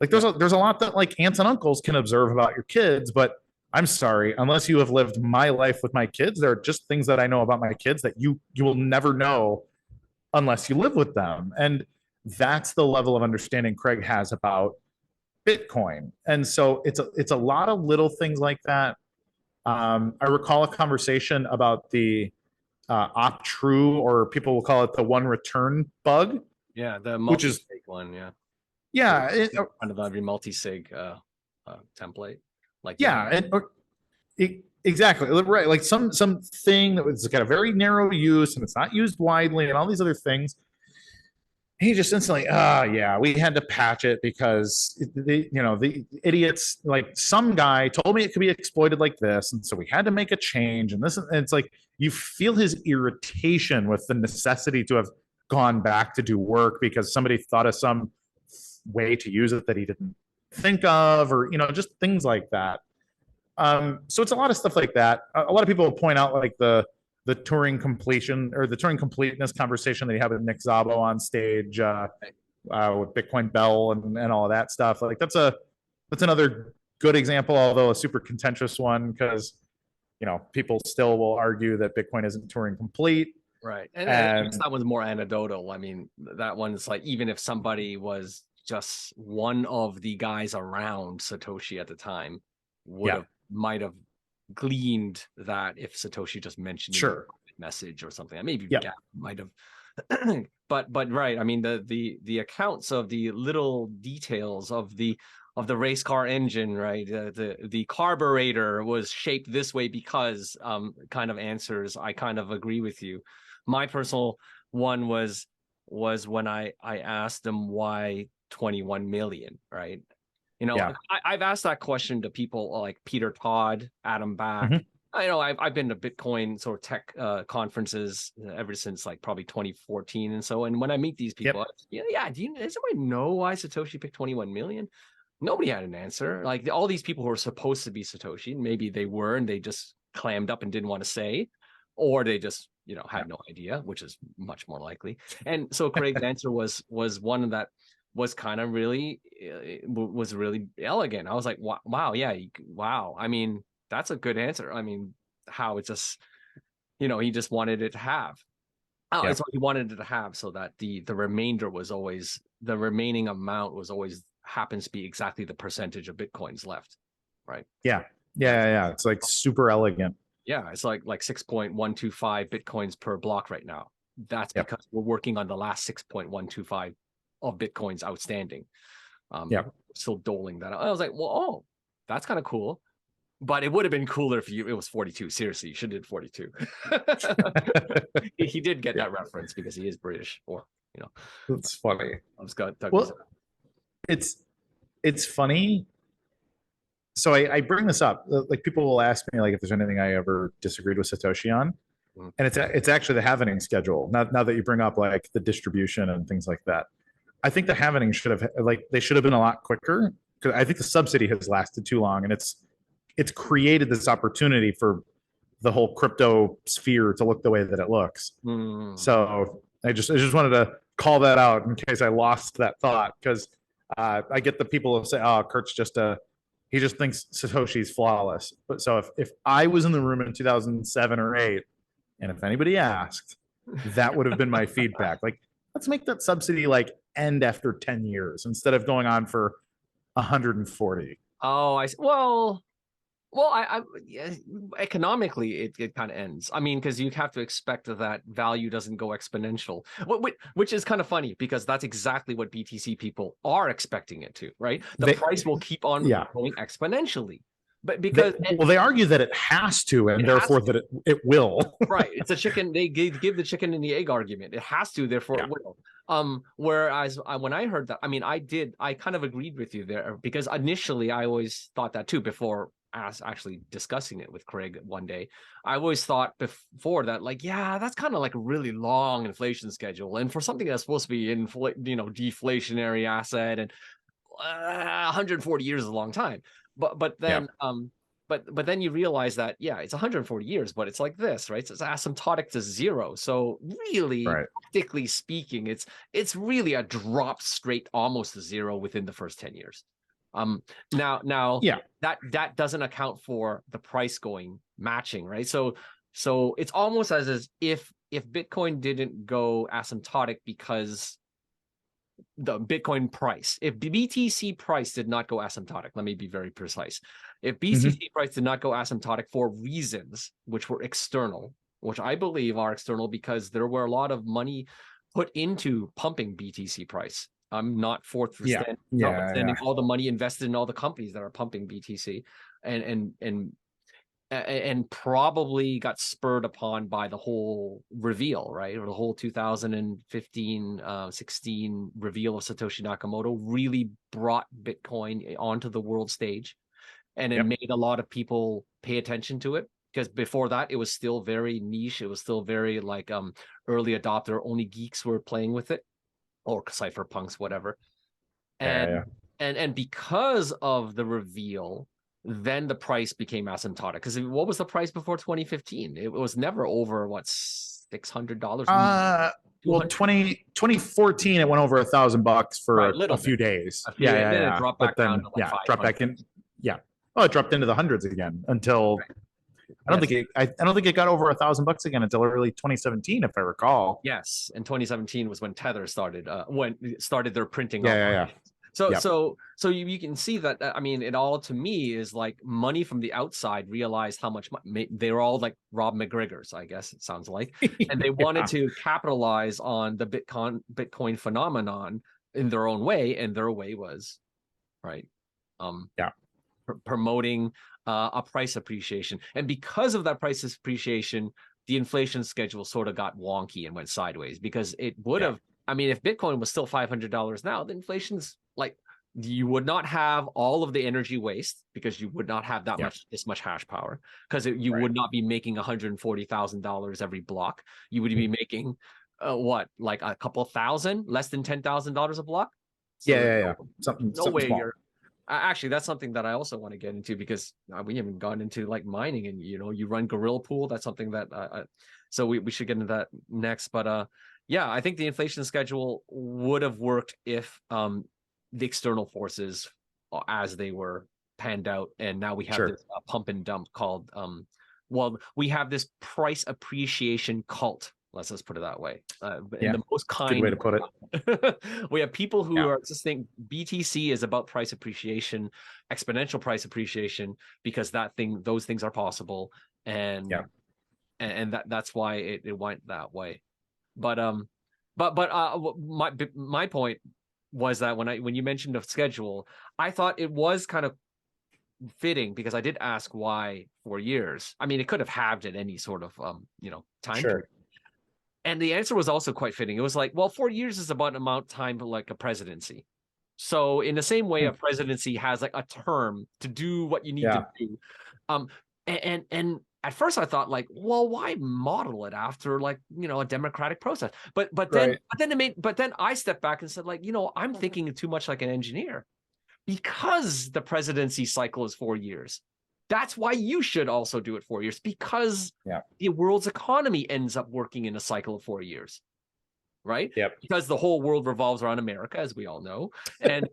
Like there's a lot that like aunts and uncles can observe about your kids, but I'm sorry, unless you have lived my life with my kids, there are just things that I know about my kids that you will never know unless you live with them. And that's the level of understanding Craig has about Bitcoin. And so it's a lot of little things like that. I recall a conversation about the op true, or people will call it the one return bug. Yeah, the which is one. Yeah. Yeah. Kind of every multi-sig template. Like, yeah. Exactly. Right. Like some thing that was got a very narrow use and it's not used widely and all these other things. He just instantly, yeah, we had to patch it because the idiots, like some guy told me it could be exploited like this. And so we had to make a change. And it's like, you feel his irritation with the necessity to have gone back to do work because somebody thought of some way to use it that he didn't think of, or, just things like that. So it's a lot of stuff like that. A lot of people will point out like the Turing completion or the Turing completeness conversation that he had with Nick Szabo on stage with Bitcoin Bell and all of that stuff. Like that's another good example, although a super contentious one, because people still will argue that Bitcoin isn't Turing complete. Right. And that one's more anecdotal. I mean, that one's like, even if somebody was just one of the guys around Satoshi at the time, might have gleaned that if Satoshi just mentioned sure a message or something, maybe yeah. might have. but right, I mean the accounts of the little details of the race car engine, right? The carburetor was shaped this way because kind of answers. I kind of agree with you. My personal one was when I asked them why 21 million, right? You know, Yeah. I've asked that question to people like Peter Todd, Adam Back. Mhm. I know I've been to Bitcoin sort of tech conferences ever since like probably 2014 and so. And when I meet these people, does somebody know why Satoshi picked 21 million? Nobody had an answer. Like all these people who were supposed to be Satoshi, maybe they were and they just clammed up and didn't want to say, or they just had no idea, which is much more likely. And so Craig's answer was one that was kind of really was really elegant. I was like, wow, yeah, wow. I mean, that's a good answer. I mean, how it just, he just wanted it to have. Oh, it's what he wanted it to have, so that the remainder was always the remaining amount was always happens to be exactly the percentage of Bitcoins left, right? Yeah. It's like super elegant. Yeah, it's like 6.125 Bitcoins per block right now. That's because we're working on the last 6.125 of Bitcoins outstanding. Still doling that out. I was like, well, that's kind of cool. But it would have been cooler if it was 42. Seriously, you should have did 42. He did get that reference because he is British, or That's funny. Well, it's funny. So I bring this up. Like people will ask me like if there's anything I ever disagreed with Satoshi on, and it's actually the halvening schedule. Now that you bring up like the distribution and things like that, I think the halvening they should have been a lot quicker, because I think the subsidy has lasted too long, and it's created this opportunity for the whole crypto sphere to look the way that it looks. So I just wanted to call that out in case I lost that thought, because I get the people who say, "Oh, Kurt's he just thinks Satoshi's flawless." But so if I was in the room in 2007 or 8, and if anybody asked, that would have been my feedback. Like, let's make that subsidy like end after 10 years instead of going on for 140. Oh, I well, economically, it kind of ends. I mean, because you have to expect that value doesn't go exponential, which is kind of funny, because that's exactly what BTC people are expecting it to, right? The price will keep on going exponentially. But because they argue that it has to, and therefore that it will. Right. It's a chicken. They give the chicken and the egg argument. It has to, therefore it will. Whereas when I heard that, I mean, I kind of agreed with you there, because initially I always thought that too before actually discussing it with Craig one day. I always thought before that, like, that's kind of like a really long inflation schedule, and for something that's supposed to be deflationary asset, and 140 years is a long time. But then but then you realize that it's 140 years, but it's like this, right? So it's asymptotic to zero. So really, practically speaking, it's really a drop straight almost to zero within the first 10 years. Now that doesn't account for the price going matching, right? So it's almost as if Bitcoin didn't go asymptotic because the Bitcoin price, if BTC price did not go asymptotic, let me be very precise. If BTC price did not go asymptotic for reasons which were external, which I believe are external, because there were a lot of money put into pumping BTC price. I'm not notwithstanding all the money invested in all the companies that are pumping BTC, and probably got spurred upon by the whole reveal, right? Or the whole 2015, 16 reveal of Satoshi Nakamoto really brought Bitcoin onto the world stage, and it made a lot of people pay attention to it, because before that, it was still very niche. It was still very like early adopter, only geeks were playing with it, or cypherpunks, whatever. And because of the reveal, then the price became asymptotic. Because what was the price before 2015? It was never over $600. Well, 2014 it went over $1,000 for a few days. Then it dropped back down to like dropped back in. Oh, it dropped into the hundreds again until I don't think it got over $1,000 again until early 2017, if I recall. Yes, and 2017 was when Tether started their printing. So you can see that. I mean, it all to me is like money from the outside realized how much they were all like Rob McGregors, I guess it sounds like, and they wanted to capitalize on the Bitcoin phenomenon in their own way, and their way was promoting a price appreciation, and because of that price appreciation, the inflation schedule sort of got wonky and went sideways, because it would have. I mean, if Bitcoin was still $500 now, the inflation's like You would not have all of the energy waste because you would not have that this much hash power, because you would not be making $140,000 every block. You would be making what, like a couple thousand, less than $10,000 a block. So something way small. you're actually, that's something that I also want to get into, because we haven't gone into like mining, and you run Gorilla Pool. That's something that so we should get into that next. But yeah, I think the inflation schedule would have worked if the external forces as they were panned out, and now we have this pump and dump called we have this price appreciation cult. Let's just put it that way. In the most kind way to put it. We have people who are just think BTC is about price appreciation, exponential price appreciation, because those things are possible, and that's why it went that way. But my point was that when you mentioned the schedule, I thought it was kind of fitting, because I did ask why 4 years. I mean, it could have halved at any sort of time period. And the answer was also quite fitting. It was like, well, 4 years is about an amount of time like a presidency. So in the same way, a presidency has like a term to do what you need to do. And at first I thought, like, well, why model it after like, a democratic process? But then I stepped back and said, like, I'm thinking too much like an engineer, because the presidency cycle is 4 years. That's why you should also do it 4 years, because the world's economy ends up working in a cycle of 4 years, right? Because the whole world revolves around America, as we all know. And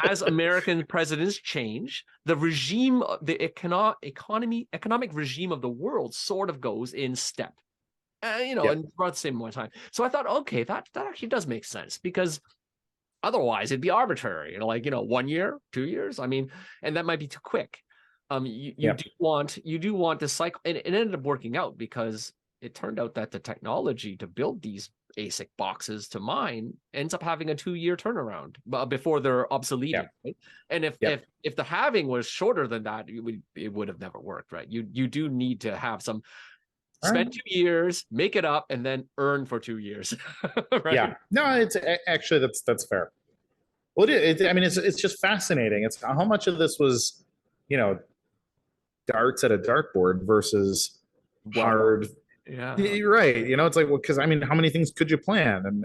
as American presidents change, the regime, the economic regime of the world sort of goes in step, and about the same amount of time. So I thought, okay, that actually does make sense, because otherwise it'd be arbitrary, 1 year, 2 years. I mean, and that might be too quick. You do want this cycle, and it ended up working out, because it turned out that the technology to build these ASIC boxes to mine ends up having a 2-year turnaround before they're obsolete. Right? And if the halving was shorter than that, it would have never worked, right? You do need to have some spend 2 years, make it up, and then earn for 2 years. Right? Yeah, no, it's actually that's fair. Well, I mean, it's just fascinating. It's how much of this was, darts at a dartboard versus hard. You're right. It's like, well, because I mean, how many things could you plan? And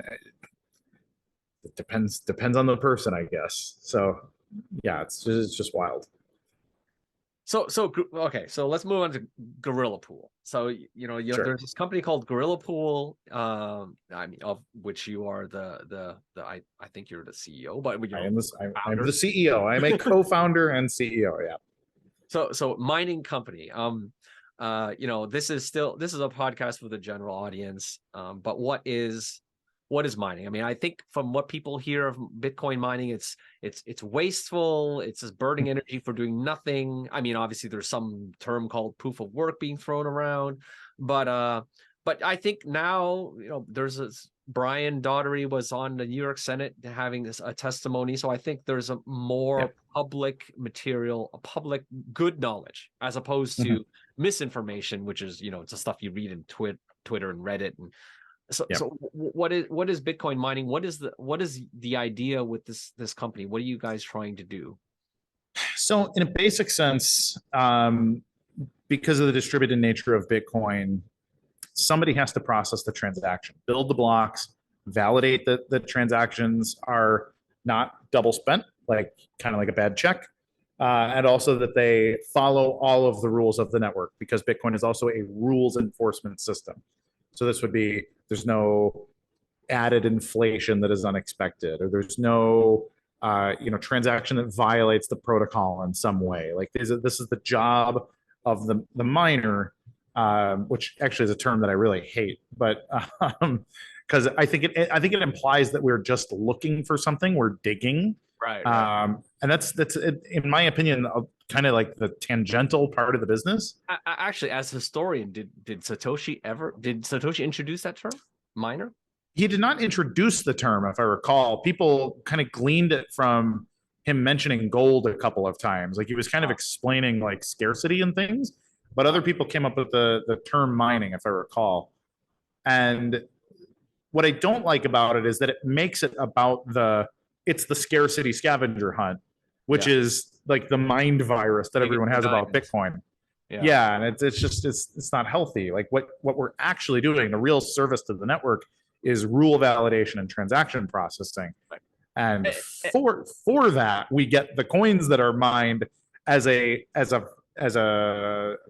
it depends on the person, I guess. So yeah, it's just wild. So okay, so let's move on to Gorilla Pool. So there's this company called Gorilla Pool, I mean, of which you are the I think you're the CEO, but I'm the CEO. I'm a co-founder and CEO. Yeah. So mining company. This is a podcast for the general audience. But what is mining? I mean, I think from what people hear of Bitcoin mining, it's wasteful. It's just burning energy for doing nothing. I mean, obviously there's some term called proof of work being thrown around, but I think now, there's Brian Daugherty was on the New York Senate having a testimony. So I think there's a more public material, a public good knowledge, as opposed to misinformation, which is, it's the stuff you read in Twitter and Reddit. And so what is Bitcoin mining? What is the idea with this company? What are you guys trying to do? So in a basic sense, because of the distributed nature of Bitcoin, somebody has to process the transaction, build the blocks, validate that the transactions are not double spent, kind of like a bad check, and also that they follow all of the rules of the network, because Bitcoin is also a rules enforcement system. So this would be, there's no added inflation that is unexpected, or there's no transaction that violates the protocol in some way. Like this is the job of the miner. Which actually is a term that I really hate, but because I think it implies that we're just looking for something, we're digging, right. And that's in my opinion kind of like the tangential part of the business. Actually, as a historian, did Satoshi introduce that term, miner? He did not introduce the term, if I recall. People kind of gleaned it from him mentioning gold a couple of times. Like he was kind of explaining like scarcity and things. But other people came up with the term mining, if I recall. And what I don't like about it is that it makes it about the it's the scarcity scavenger hunt, which Yeah. is like the mind virus that everyone has about Diamonds. Bitcoin. Yeah. Yeah, and it's just it's not healthy. Like what we're actually doing, the real service to the network is rule validation and transaction processing. Right. And for that, we get the coins that are mined as a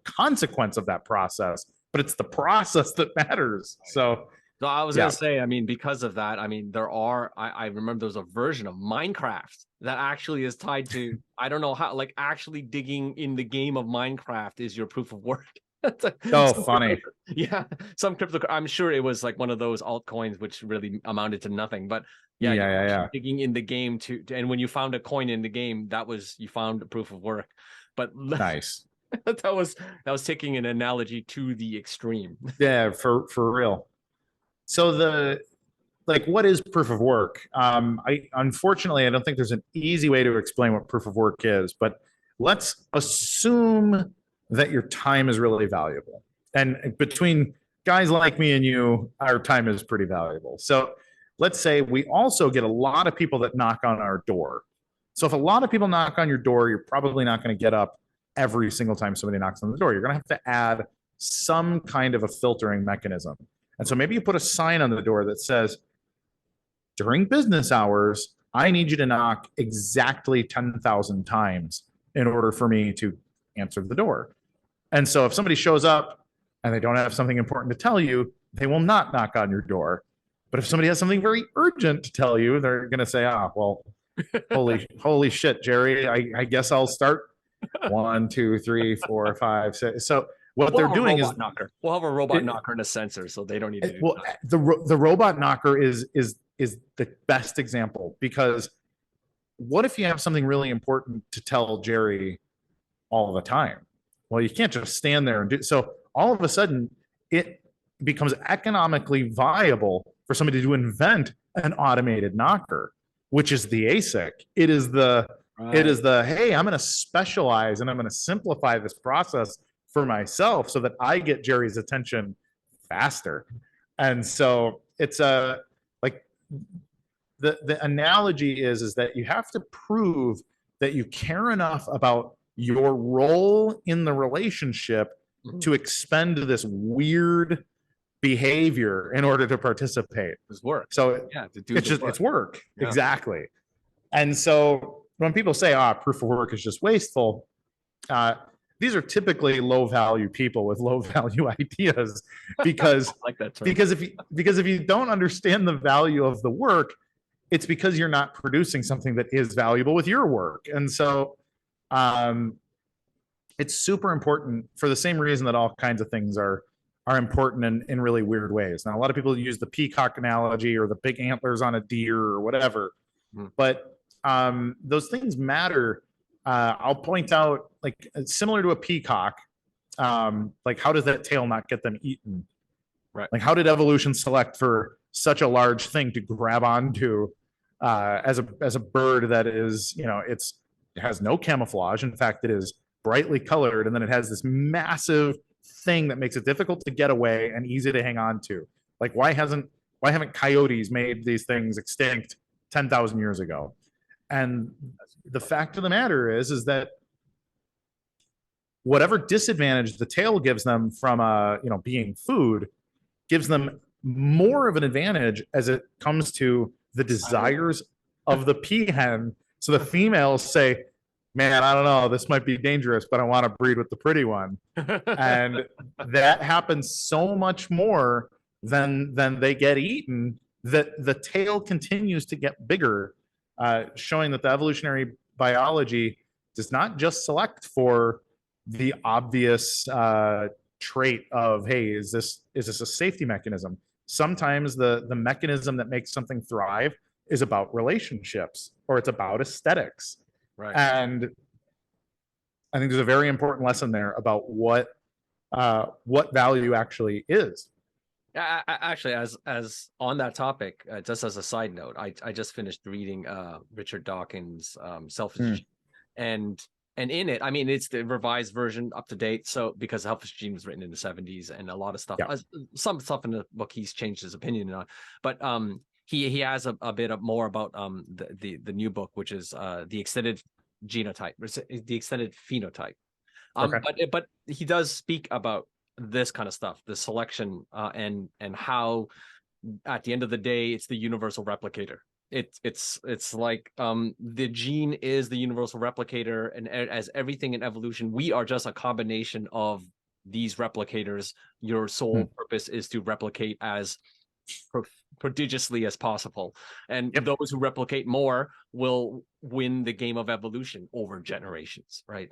consequence of that process. But it's the process that matters. So I was yeah. gonna say, I mean, because of that, I mean, I remember there was a version of Minecraft that actually is tied to, I don't know how, like actually digging in the game of Minecraft is your proof of work. Oh, funny. Yeah, some crypto. I'm sure it was like one of those altcoins which really amounted to nothing. But yeah, yeah. digging in the game and when you found a coin in the game, you found a proof of work. But nice. that was taking an analogy to the extreme. Yeah, for real. So what is proof of work? Unfortunately, I don't think there's an easy way to explain what proof of work is, but let's assume that your time is really valuable. And between guys like me and you, our time is pretty valuable. So let's say we also get a lot of people that knock on our door. So if a lot of people knock on your door, you're probably not going to get up every single time somebody knocks on the door. You're going to have to add some kind of a filtering mechanism. And so maybe you put a sign on the door that says, during business hours, I need you to knock exactly 10,000 times in order for me to answer the door. And so if somebody shows up and they don't have something important to tell you, they will not knock on your door. But if somebody has something very urgent to tell you, they're going to say, well, holy shit, Jerry, I guess I'll start 1, 2, 3, 4, 5, 6. So what they're doing is we'll have a robot knocker and a sensor, so they don't need to do that. The robot knocker is the best example, because what if you have something really important to tell Jerry all the time? Well, you can't just stand there and do so. All of a sudden, it becomes economically viable for somebody to invent an automated knocker, which is the ASIC. It is the hey, I'm going to specialize and I'm going to simplify this process for myself so that I get Jerry's attention faster. And so it's the analogy is that you have to prove that you care enough about your role in the relationship to expend this weird behavior in order to participate. It's work. So yeah, it's work. Yeah. Exactly. And so when people say, proof of work is just wasteful, these are typically low value people with low value ideas, because like that term. because if you don't understand the value of the work, it's because you're not producing something that is valuable with your work. And so it's super important for the same reason that all kinds of things are important in really weird ways. Now, a lot of people use the peacock analogy or the big antlers on a deer or whatever, but those things matter. I'll point out, like, similar to a peacock, like, how does that tail not get them eaten? Right. Like, how did evolution select for such a large thing to grab onto as a bird that is, it has no camouflage. In fact, it is brightly colored, and then it has this massive thing that makes it difficult to get away and easy to hang on to. Like, why haven't coyotes made these things extinct 10,000 years ago? And the fact of the matter is that whatever disadvantage the tail gives them from being food gives them more of an advantage as it comes to the desires of the peahen. So the females say, man, I don't know, this might be dangerous, but I want to breed with the pretty one. And that happens so much more than they get eaten, that the tail continues to get bigger, showing that the evolutionary biology does not just select for the obvious trait of, hey, is this a safety mechanism? Sometimes the mechanism that makes something thrive is about relationships, or it's about aesthetics. Right. And I think there's a very important lesson there about what value actually is. Actually, as on that topic, just as a side note, I just finished reading Richard Dawkins' Selfish Gene, and in it, I mean, it's the revised version, up to date. So because Selfish Gene was written in the 70s, and a lot of stuff, some stuff in the book he's changed his opinion on, but he has a bit of more about the new book, which is the extended genotype, the extended phenotype. But he does speak about this kind of stuff, the selection, and how at the end of the day it's the universal replicator. It's like the gene is the universal replicator, and as everything in evolution, we are just a combination of these replicators. Your sole purpose is to replicate as prodigiously as possible, and those who replicate more will win the game of evolution over generations, right?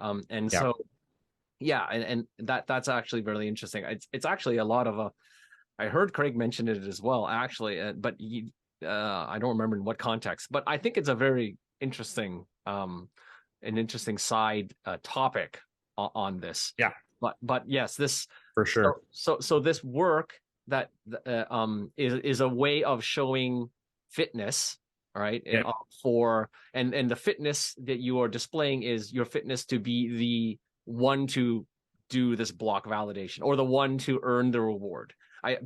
So and that's actually really interesting. It's actually a lot of I heard Craig mention it as well, actually, but I don't remember in what context, but I think it's a very interesting an interesting side topic on this. But yes, this for sure. So this work that is a way of showing fitness, right? And the fitness that you are displaying is your fitness to be the one to do this block validation, or the one to earn the reward.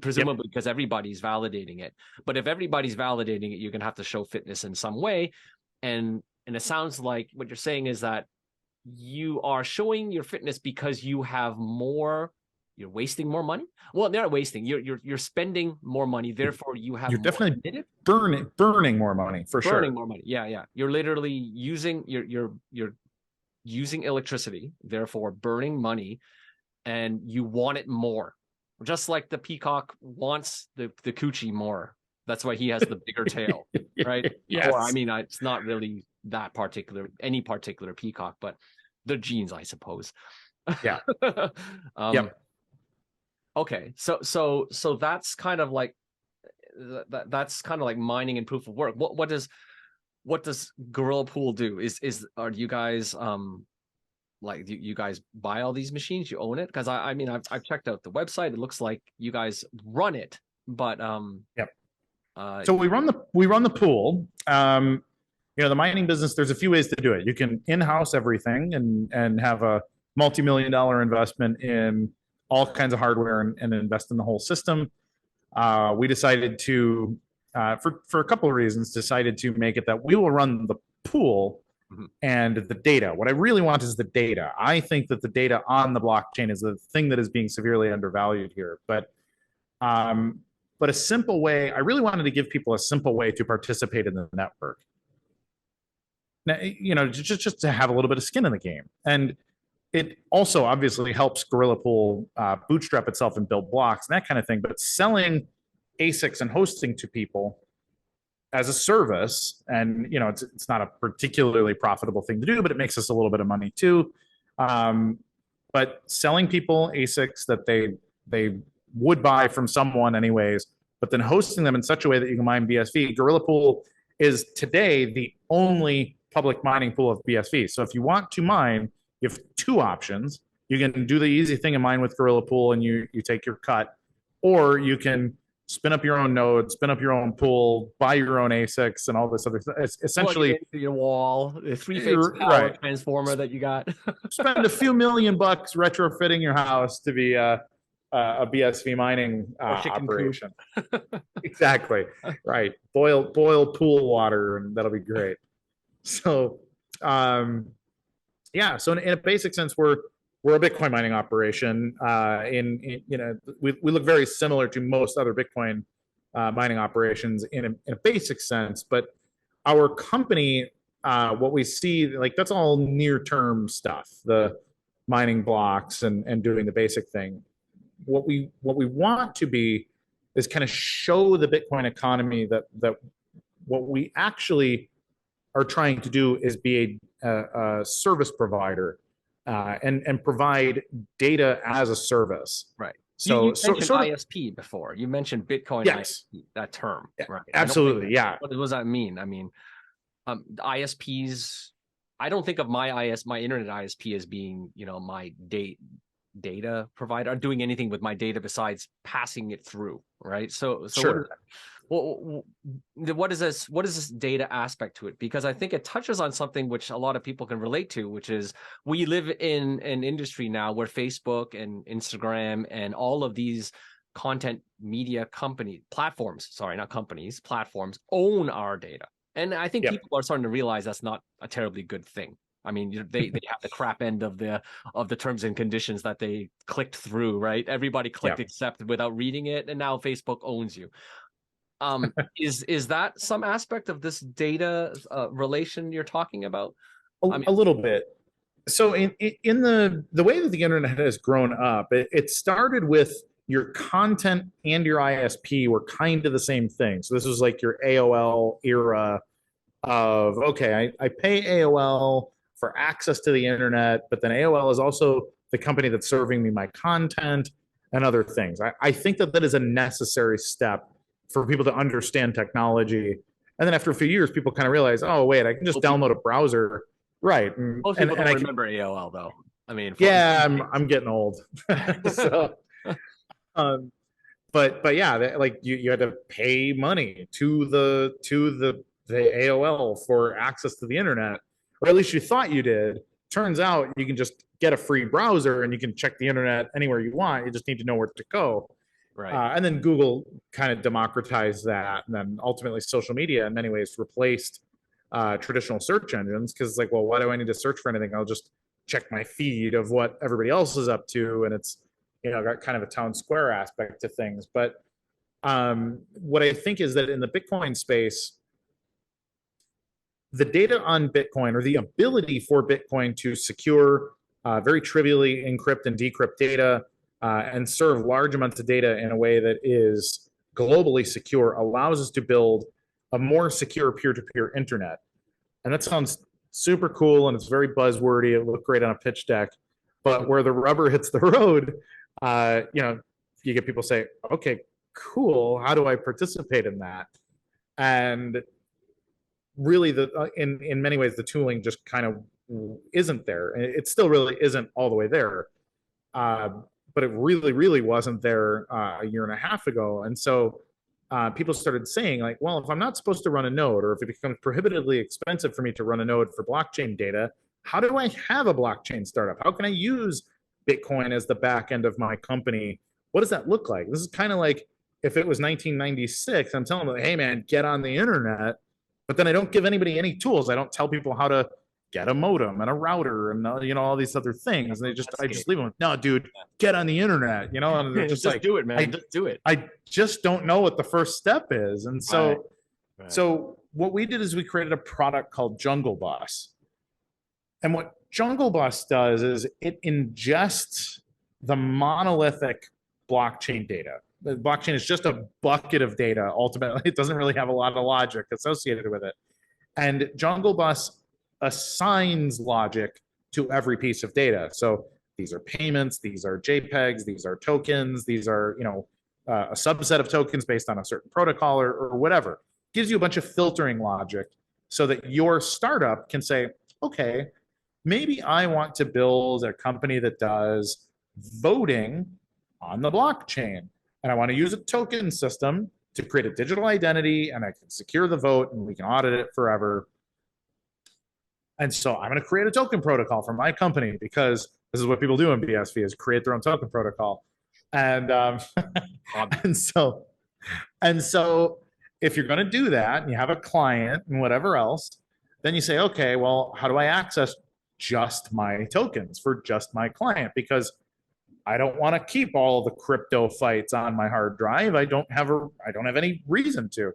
Presumably because everybody's validating it. But if everybody's validating it, you're gonna have to show fitness in some way. And it sounds like what you're saying is that you are showing your fitness because you have more. You're wasting more money. Well, they're not wasting. You're spending more money. Therefore, you're definitely burning more money for sure. Burning more money. Yeah. You're literally using you're using electricity. Therefore, burning money, and you want it more. Just like the peacock wants the coochie more. That's why he has the bigger tail, right? Yes. Or I mean, it's not really that particular, any particular peacock, but the genes, I suppose. Yeah. Okay, so that's kind of like that's kind of like mining and proof of work. What does Gorilla Pool do? Are you guys like you guys buy all these machines? You own it? Because I mean I've checked out the website. It looks like you guys run it, but so we run the pool. The mining business, there's a few ways to do it. You can in-house everything and have a multi-million-dollar investment in all kinds of hardware and invest in the whole system. We decided to, for a couple of reasons, decided to make it that we will run the pool and the data. What I really want is the data. I think that the data on the blockchain is the thing that is being severely undervalued here. But a simple way, I really wanted to give people a simple way to participate in the network. Now, just to have a little bit of skin in the game. And it also obviously helps Gorilla Pool bootstrap itself and build blocks and that kind of thing. But selling ASICs and hosting to people as a service, and it's not a particularly profitable thing to do, but it makes us a little bit of money too. But selling people ASICs that they would buy from someone anyways, but then hosting them in such a way that you can mine BSV. Gorilla Pool is today the only public mining pool of BSV. So if you want to mine, you have two options. You can do the easy thing and mine with Gorilla Pool and you take your cut, or you can spin up your own node, spin up your own pool, buy your own ASICs and all this other stuff. It's essentially plug it into your wall, the three-phase power transformer that you got. Spend a few $1 million retrofitting your house to be a BSV mining operation. Exactly. Right. Boil pool water and that'll be great. So so in a basic sense, we're a Bitcoin mining operation. We look very similar to most other Bitcoin mining operations in a basic sense, but our company, what we see, like that's all near-term stuff, the mining blocks and doing the basic thing. What we want to be is kind of show the Bitcoin economy that what we actually are trying to do is be a service provider and provide data as a service. Right. So you mentioned ISP before. You mentioned Bitcoin ISP, that term. Right. Absolutely. What does that mean? I mean, ISPs. I don't think of my internet ISP as being, my data provider, doing anything with my data besides passing it through. Right. So sure. What is this data aspect to it? Because I think it touches on something which a lot of people can relate to, which is we live in an industry now where Facebook and Instagram and all of these content media platforms own our data. And I think people are starting to realize that's not a terribly good thing. I mean, they have the crap end of the terms and conditions that they clicked through, right? Everybody clicked accept without reading it, and now Facebook owns you. Is that some aspect of this data relation you're talking about? A little bit. So in the way that the internet has grown up, it started with your content and your ISP were kind of the same thing. So this was like your AOL era of, okay, I pay AOL for access to the internet, but then AOL is also the company that's serving me my content and other things. I think that is a necessary step for people to understand technology. And then after a few years, people kind of realize, oh, wait, I can just download a browser. Right. Most people don't remember AOL, though. I mean, I'm getting old. So, but yeah, like you had to pay money to the AOL for access to the internet, or at least you thought you did. Turns out you can just get a free browser and you can check the internet anywhere you want. You just need to know where to go. Right. And then Google kind of democratized that, and then ultimately social media in many ways replaced traditional search engines, because it's like, well, why do I need to search for anything? I'll just check my feed of what everybody else is up to, and it's got kind of a town square aspect to things. But what I think is that in the Bitcoin space, the data on Bitcoin, or the ability for Bitcoin to secure, very trivially encrypt and decrypt data, and serve large amounts of data in a way that is globally secure, allows us to build a more secure peer-to-peer internet. And that sounds super cool, and it's very buzzwordy. It looked great on a pitch deck. But where the rubber hits the road, you get people say, okay, cool, how do I participate in that? And really, in many ways, the tooling just kind of isn't there. It still really isn't all the way there. But it really, really wasn't there a year and a half ago. And so people started saying, like, well, if I'm not supposed to run a node, or if it becomes prohibitively expensive for me to run a node for blockchain data, how do I have a blockchain startup? How can I use Bitcoin as the back end of my company? What does that look like? This is kind of like if it was 1996, I'm telling them, hey, man, get on the internet. But then I don't give anybody any tools. I don't tell people how to get a modem and a router and all these other things. And I just leave them. No, dude, get on the internet. And they're just like, do it, man. Just do it. I just don't know what the first step is. And so, so what we did is we created a product called Jungle Bus. And what Jungle Bus does is it ingests the monolithic blockchain data. The blockchain is just a bucket of data. Ultimately, it doesn't really have a lot of logic associated with it. And Jungle Bus assigns logic to every piece of data. So these are payments, these are JPEGs, these are tokens, these are a subset of tokens based on a certain protocol or whatever. Gives you a bunch of filtering logic so that your startup can say, okay, maybe I want to build a company that does voting on the blockchain, and I want to use a token system to create a digital identity, and I can secure the vote and we can audit it forever. And so I'm going to create a token protocol for my company, because this is what people do in BSV, is create their own token protocol. And and so if you're going to do that and you have a client and whatever else, then you say, okay, well, how do I access just my tokens for just my client? Because I don't want to keep all the crypto fights on my hard drive. I don't have any reason to.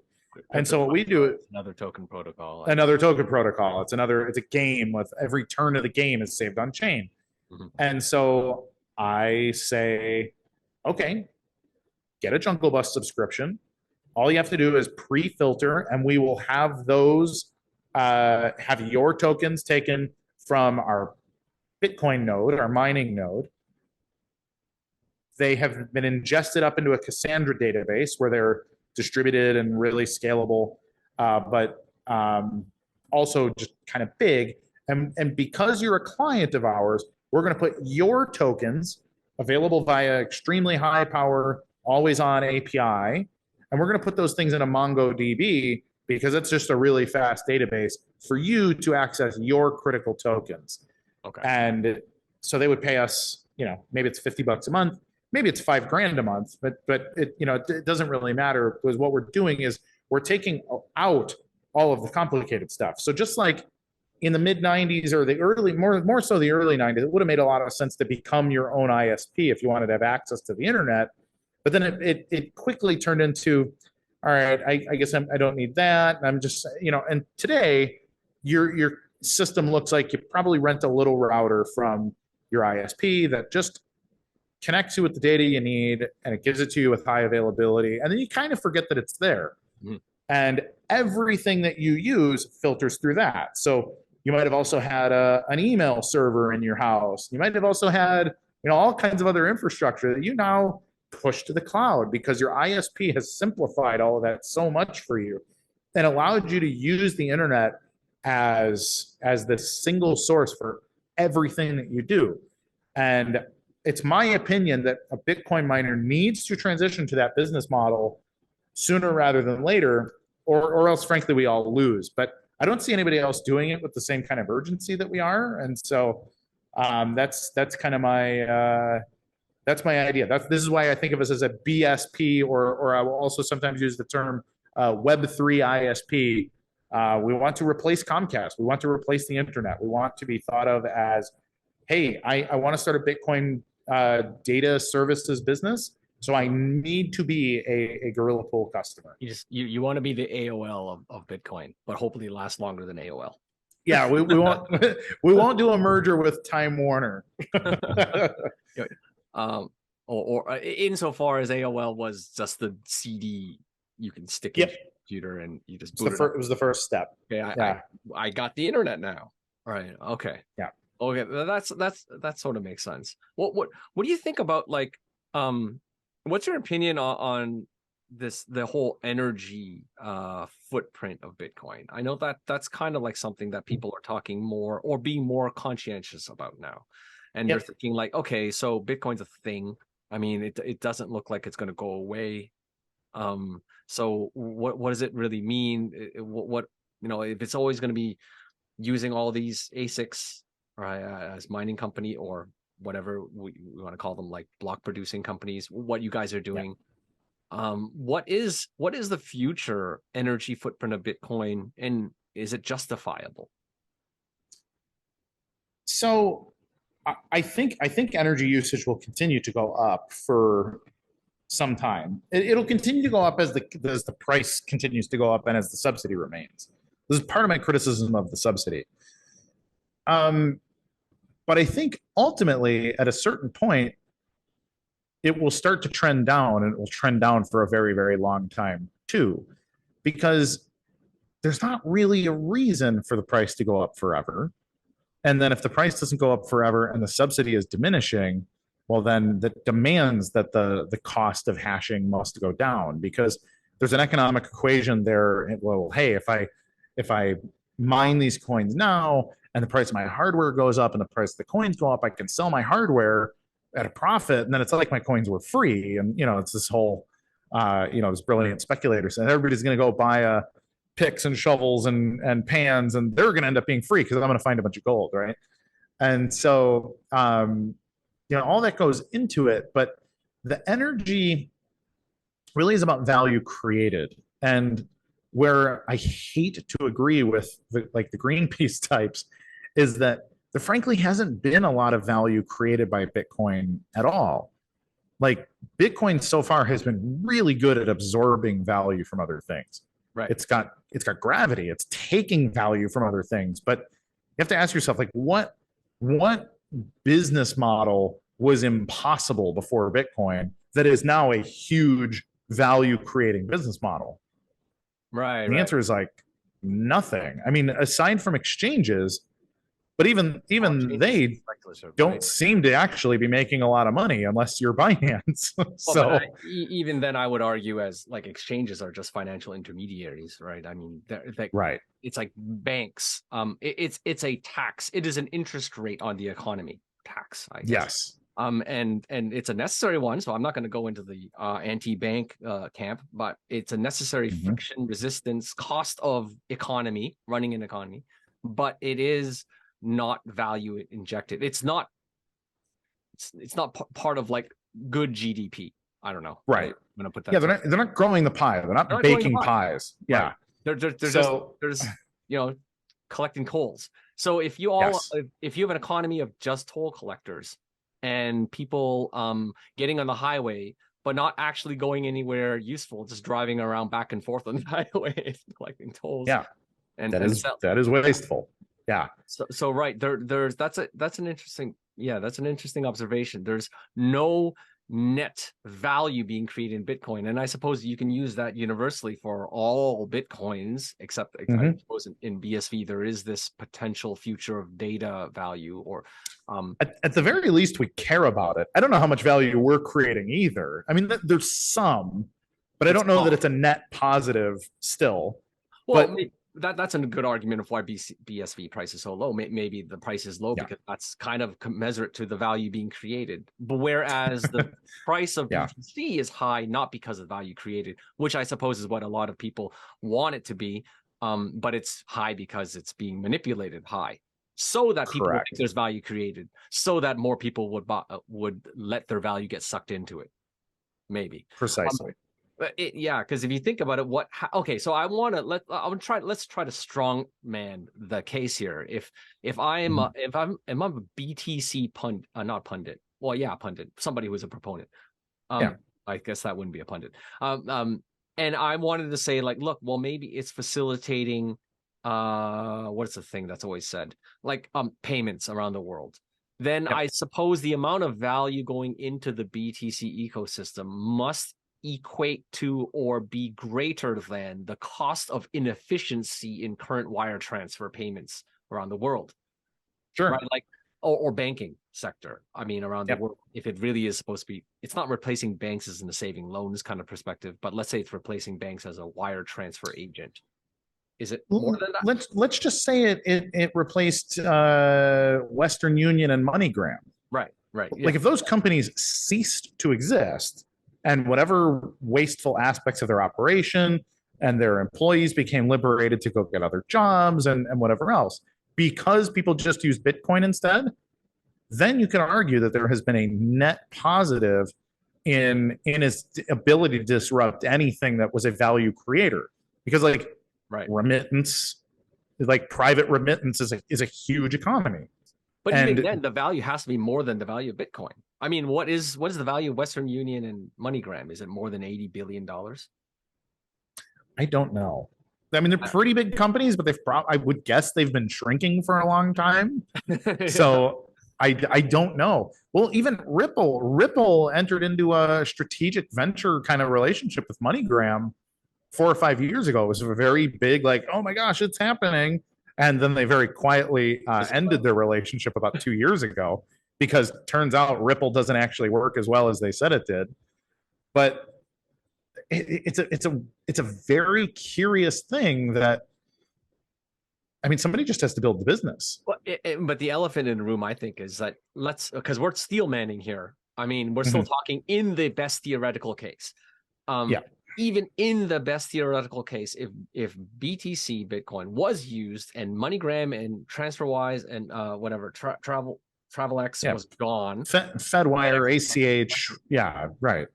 And so what we do is another token protocol. It's a game with every turn of the game is saved on chain. Mm-hmm. And so I say, okay, get a Jungle Bus subscription. All you have to do is pre-filter, and we will have those have your tokens taken from our Bitcoin node, our mining node. They have been ingested up into a Cassandra database where they're distributed and really scalable, but also just kind of big. And because you're a client of ours, we're going to put your tokens available via extremely high power, always on API. And we're going to put those things in a MongoDB, because it's just a really fast database for you to access your critical tokens. Okay. And so they would pay us, maybe it's $50 a month. maybe it's $5,000 a month, but it, you know, it doesn't really matter, because what we're doing is we're taking out all of the complicated stuff. So just like in the mid 90s or the early, more so the early 90s, it would have made a lot of sense to become your own ISP if you wanted to have access to the internet. But then it quickly turned into, all right, I guess I don't need that. I'm just, you know, and today your system looks like you probably rent a little router from your ISP that just connects you with the data you need, and it gives it to you with high availability. And then you kind of forget that it's there. Mm-hmm. And everything that you use filters through that. So you might have also had an email server in your house. You might have also had, you know, all kinds of other infrastructure that you now push to the cloud, because your ISP has simplified all of that so much for you and allowed you to use the internet as the single source for everything that you do. And it's my opinion that a Bitcoin miner needs to transition to that business model sooner rather than later, or else frankly we all lose. But I don't see anybody else doing it with the same kind of urgency that we are. And so that's kind of my that's my idea. This is why I think of us as a BSP, or I will also sometimes use the term Web3 ISP. We want to replace Comcast. We want to replace the internet. We want to be thought of as, hey, I want to start a Bitcoin data services business, so I need to be a Gorilla Pool customer. You want to be the AOL of Bitcoin, but hopefully last longer than AOL. Yeah, we won't do a merger with Time Warner. Or insofar as AOL was just the CD you can stick in your computer and you just boot it was the first step. Okay, I got the internet now. All right. Okay. Yeah. Okay. That sort of makes sense. What do you think about, like, what's your opinion on the whole energy footprint of Bitcoin? I know that's kind of like something that people are talking more or being more conscientious about now. And they're thinking like, okay, so Bitcoin's a thing. I mean, it doesn't look like it's going to go away. So what does it really mean? What you know, if it's always going to be using all these ASICs, right, as mining company or whatever we want to call them, like block producing companies, what you guys are doing. What is the future energy footprint of Bitcoin, and is it justifiable? So I think energy usage will continue to go up for some time. It'll continue to go up as the price continues to go up and as the subsidy remains. This is part of my criticism of the subsidy. But I think ultimately, at a certain point, it will start to trend down, and it will trend down for a very, very long time too, because there's not really a reason for the price to go up forever. And then if the price doesn't go up forever and the subsidy is diminishing, well, then that demands that the cost of hashing must go down, because there's an economic equation there. Well, hey, if I mine these coins now and the price of my hardware goes up and the price of the coins go up, I can sell my hardware at a profit, and then it's like my coins were free. And you know, it's this whole this brilliant speculators, and everybody's going to go buy picks and shovels and pans, and they're going to end up being free because I'm going to find a bunch of gold, right? And so all that goes into it, but the energy really is about value created. And where I hate to agree with the Greenpeace types is that there frankly hasn't been a lot of value created by Bitcoin at all. Like, Bitcoin so far has been really good at absorbing value from other things. Right. It's got gravity. It's taking value from other things. But you have to ask yourself, like, what business model was impossible before Bitcoin that is now a huge value creating business model? Right. And the answer is like nothing. I mean, aside from exchanges, but even they don't seem to actually be making a lot of money unless you're Binance. So even then, I would argue as like exchanges are just financial intermediaries, right? I mean, right. It's like banks. It's a tax. It is an interest rate on the economy tax, I guess. Yes. And it's a necessary one. So I'm not going to go into the anti-bank camp, but it's a necessary friction, resistance, cost of economy, running an economy. But it is not value injected. It's not part of like good GDP. I don't know. Right. I'm gonna put that. Yeah, they're not growing the pie. They're not baking pies. Yeah. Right. They're So just collecting tolls. So if you have an economy of just toll collectors and people getting on the highway but not actually going anywhere useful, just driving around back and forth on the highway collecting tolls. Yeah. And that is wasteful. Yeah. So right that's an interesting observation. There's no net value being created in Bitcoin, and I suppose you can use that universally for all Bitcoins, except I suppose in BSV there is this potential future of data value, or at the very least we care about it. I don't know how much value we're creating either. I mean, there's some, but I don't know that it's a net positive still. Well, that's a good argument of why BSV price is so low. Maybe the price is low because that's kind of commensurate to the value being created. But whereas the price of BTC is high, not because of value created, which I suppose is what a lot of people want it to be. But it's high because it's being manipulated high, so that people think there's value created, so that more people would let their value get sucked into it. Maybe precisely. Because if you think about it, so let's try to strong man the case here. If I'm a BTC pundit, somebody who's a proponent. I guess that wouldn't be a pundit. And I wanted to say, like, look, well, maybe it's facilitating what's the thing that's always said, like payments around the world. Then I suppose the amount of value going into the BTC ecosystem must equate to or be greater than the cost of inefficiency in current wire transfer payments around the world. Sure. Right? Like, or banking sector. I mean, around the world, if it really is supposed to be, it's not replacing banks as in the saving loans kind of perspective, but let's say it's replacing banks as a wire transfer agent. Is it more than that? Let's just say it replaced Western Union and MoneyGram. Right. Like if those companies ceased to exist, and whatever wasteful aspects of their operation and their employees became liberated to go get other jobs and whatever else, because people just use Bitcoin instead, then you can argue that there has been a net positive in its ability to disrupt anything that was a value creator. Because remittance, like private remittance is a huge economy. But even then, the value has to be more than the value of Bitcoin. I mean, what is the value of Western Union and MoneyGram? Is it more than $80 billion? I don't know. I mean, they're pretty big companies, but I would guess they've been shrinking for a long time. So I don't know. Well, even Ripple entered into a strategic venture kind of relationship with MoneyGram 4 or 5 years ago. It was a very big, like, oh my gosh, it's happening. And then they very quietly ended their relationship about 2 years ago, because it turns out Ripple doesn't actually work as well as they said it did. But it's a very curious thing that, I mean, somebody just has to build the business. But the elephant in the room, I think, is that because we're steel manning here. I mean, we're still talking in the best theoretical case. Even in the best theoretical case, if BTC Bitcoin was used and MoneyGram and TransferWise and TravelX was gone, Fedwire, ACH, right.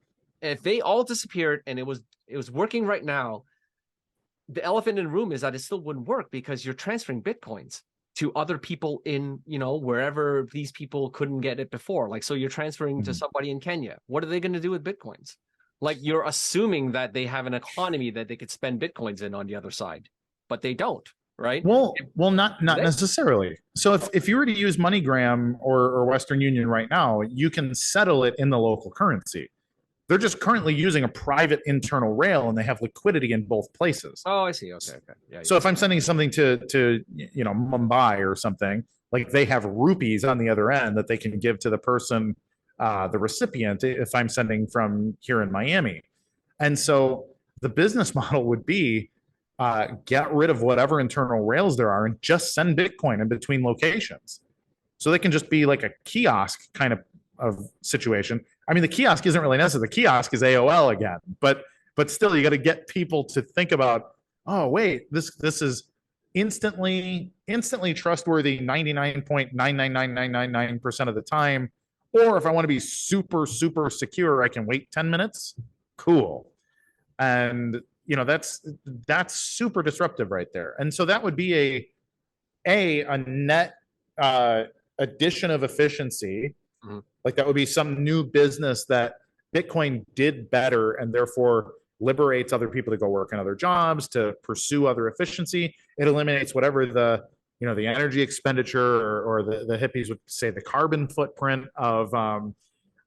If they all disappeared and it was working right now, the elephant in the room is that it still wouldn't work, because you're transferring Bitcoins to other people in, wherever these people couldn't get it before. Like, so you're transferring to somebody in Kenya. What are they going to do with Bitcoins? Like, you're assuming that they have an economy that they could spend Bitcoins in on the other side, but they don't, right? Well, not necessarily. So if you were to use MoneyGram or Western Union right now, you can settle it in the local currency. They're just currently using a private internal rail, and they have liquidity in both places. Oh, I see. Okay. Yeah. So if I'm sending something to Mumbai or something, like, they have rupees on the other end that they can give to the person, the recipient, if I'm sending from here in Miami. And so the business model would be get rid of whatever internal rails there are and just send Bitcoin in between locations. So they can just be like a kiosk kind of situation. I mean, the kiosk isn't really necessary. The kiosk is AOL again, but still, you got to get people to think about, oh wait, this is instantly trustworthy 99.999999% of the time, Or if I want to be super, super secure, I can wait 10 minutes. Cool. And that's super disruptive right there. And so that would be a net addition of efficiency. Mhm. Like that would be some new business that Bitcoin did better and therefore liberates other people to go work in other jobs, to pursue other efficiency. It eliminates whatever the energy expenditure or the hippies would say the carbon footprint of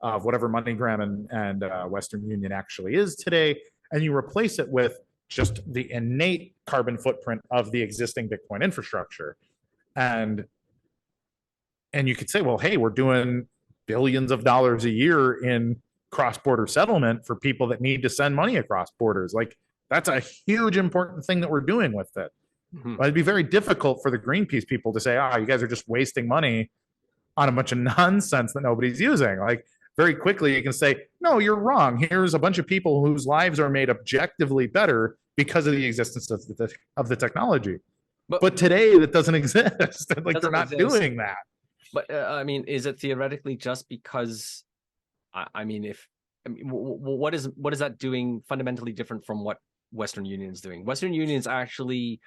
whatever MoneyGram and Western Union actually is today, and you replace it with just the innate carbon footprint of the existing Bitcoin infrastructure. And you could say, well, hey, we're doing billions of dollars a year in cross-border settlement for people that need to send money across borders. Like that's a huge important thing that we're doing with it. Mhm. But it'd be very difficult for the Greenpeace people to say, you guys are just wasting money on a bunch of nonsense that nobody's using. Like very quickly you can say, no, you're wrong. Here's a bunch of people whose lives are made objectively better because of the existence of the technology. But today that doesn't exist. Like they're not doing that. But I mean, is it theoretically just because? What is that doing fundamentally different from what Western Union is doing? Western Union is actually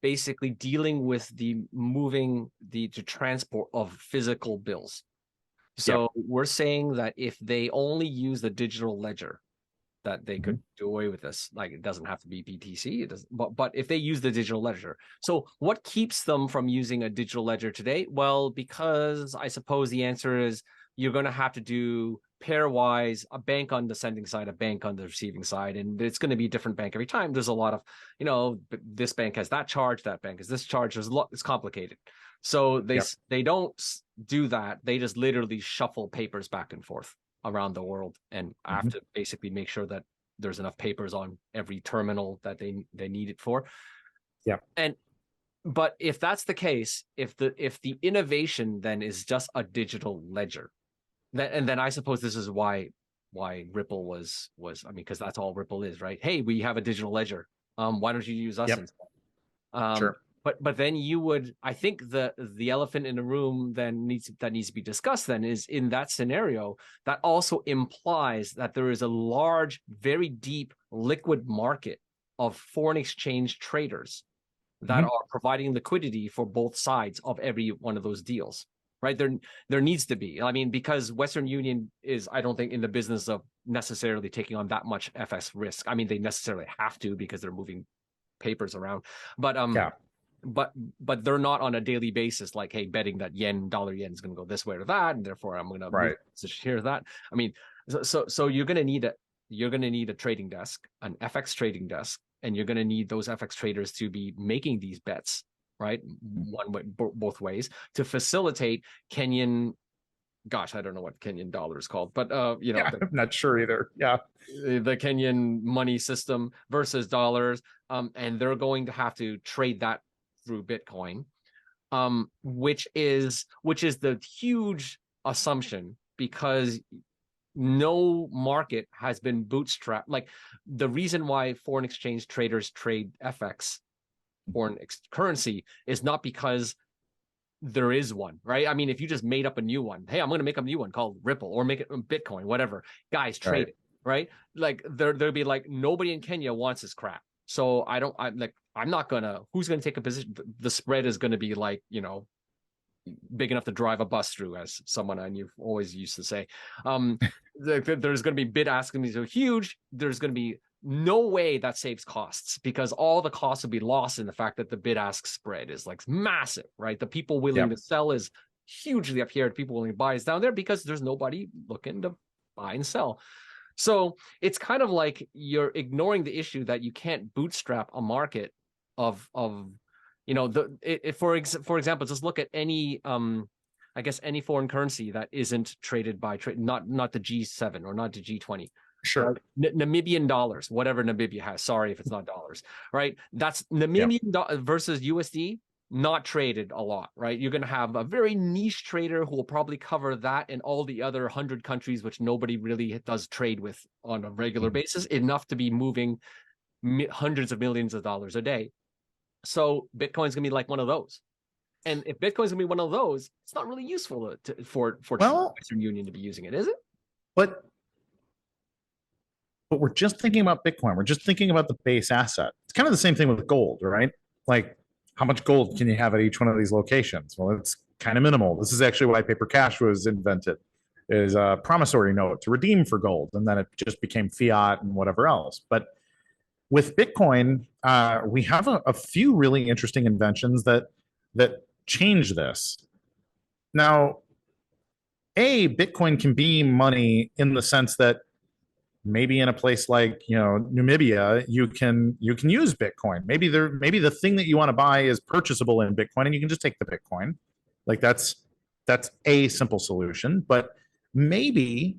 basically dealing with the transport of physical bills. So we're saying that if they only use the digital ledger, that they could do away with this. Like it doesn't have to be BTC. It doesn't, but if they use the digital ledger, so what keeps them from using a digital ledger today? Well, because I suppose the answer is you're going to have to do pairwise, a bank on the sending side, a bank on the receiving side, and it's going to be a different bank every time. There's a lot of, this bank has that charge, that bank has this charge. There's a lot. It's complicated. So they don't do that. They just literally shuffle papers back and forth around the world, and I have to basically make sure that there's enough papers on every terminal that they need it for. But if that's the case, if the innovation then is just a digital ledger, then I suppose this is why Ripple was because that's all Ripple is, right? Hey, we have a digital ledger. Why don't you use us instead? Sure. But then you would, I think the elephant in the room then needs to be discussed then is in that scenario, that also implies that there is a large, very deep liquid market of foreign exchange traders that are providing liquidity for both sides of every one of those deals, right? There needs to be, because Western Union is, I don't think, in the business of necessarily taking on that much FX risk. They necessarily have to because they're moving papers around, but but they're not on a daily basis like, hey, betting that dollar yen is going to go this way or that, and therefore I'm going to move here or that. So you're going to need a trading desk, an FX trading desk, and you're going to need those FX traders to be making these bets, right? One way, both ways, to facilitate Kenyan. Gosh, I don't know what Kenyan dollar is called, but I'm not sure either. Yeah, the Kenyan money system versus dollars, and they're going to have to trade that through Bitcoin, which is the huge assumption, because no market has been bootstrapped. Like the reason why foreign exchange traders trade FX, foreign currency, is not because there is one, right? If you just made up a new one, hey, I'm going to make a new one called Ripple or make it Bitcoin, whatever, guys, trade it, right? Like there'll be like, nobody in Kenya wants this crap. So I'm not gonna, who's gonna take a position? The spread is gonna be like, big enough to drive a bus through, as someone I knew always used to say. There's gonna be bid ask gonna be so huge, there's gonna be no way that saves costs, because all the costs will be lost in the fact that the bid ask spread is like massive, right? The people willing to sell is hugely up here, people willing to buy is down there, because there's nobody looking to buy and sell. So it's kind of like you're ignoring the issue that you can't bootstrap a market of for example, just look at any any foreign currency that isn't traded by not the G7 or not the G20. Sure. Namibian dollars, whatever Namibia has. Sorry if it's not dollars, right? That's Namibian versus USD. Not traded a lot, right? You're going to have a very niche trader who will probably cover that and all the other 100 countries which nobody really does trade with on a regular basis, enough to be moving hundreds of millions of dollars a day. So Bitcoin's going to be like one of those. And if Bitcoin's gonna be one of those, it's not really useful for Western Union to be using it, is it? But we're just thinking about Bitcoin. We're just thinking about the base asset. It's kind of the same thing with gold, right? Like, how much gold can you have at each one of these locations? Well, it's kind of minimal. This is actually why paper cash was invented, is a promissory note to redeem for gold, and then it just became fiat and whatever else. But with Bitcoin, we have a few really interesting inventions that change this. Now, Bitcoin can be money in the sense that maybe in a place like Namibia, you can use Bitcoin. Maybe the thing that you want to buy is purchasable in Bitcoin, and you can just take the Bitcoin. Like that's a simple solution. But maybe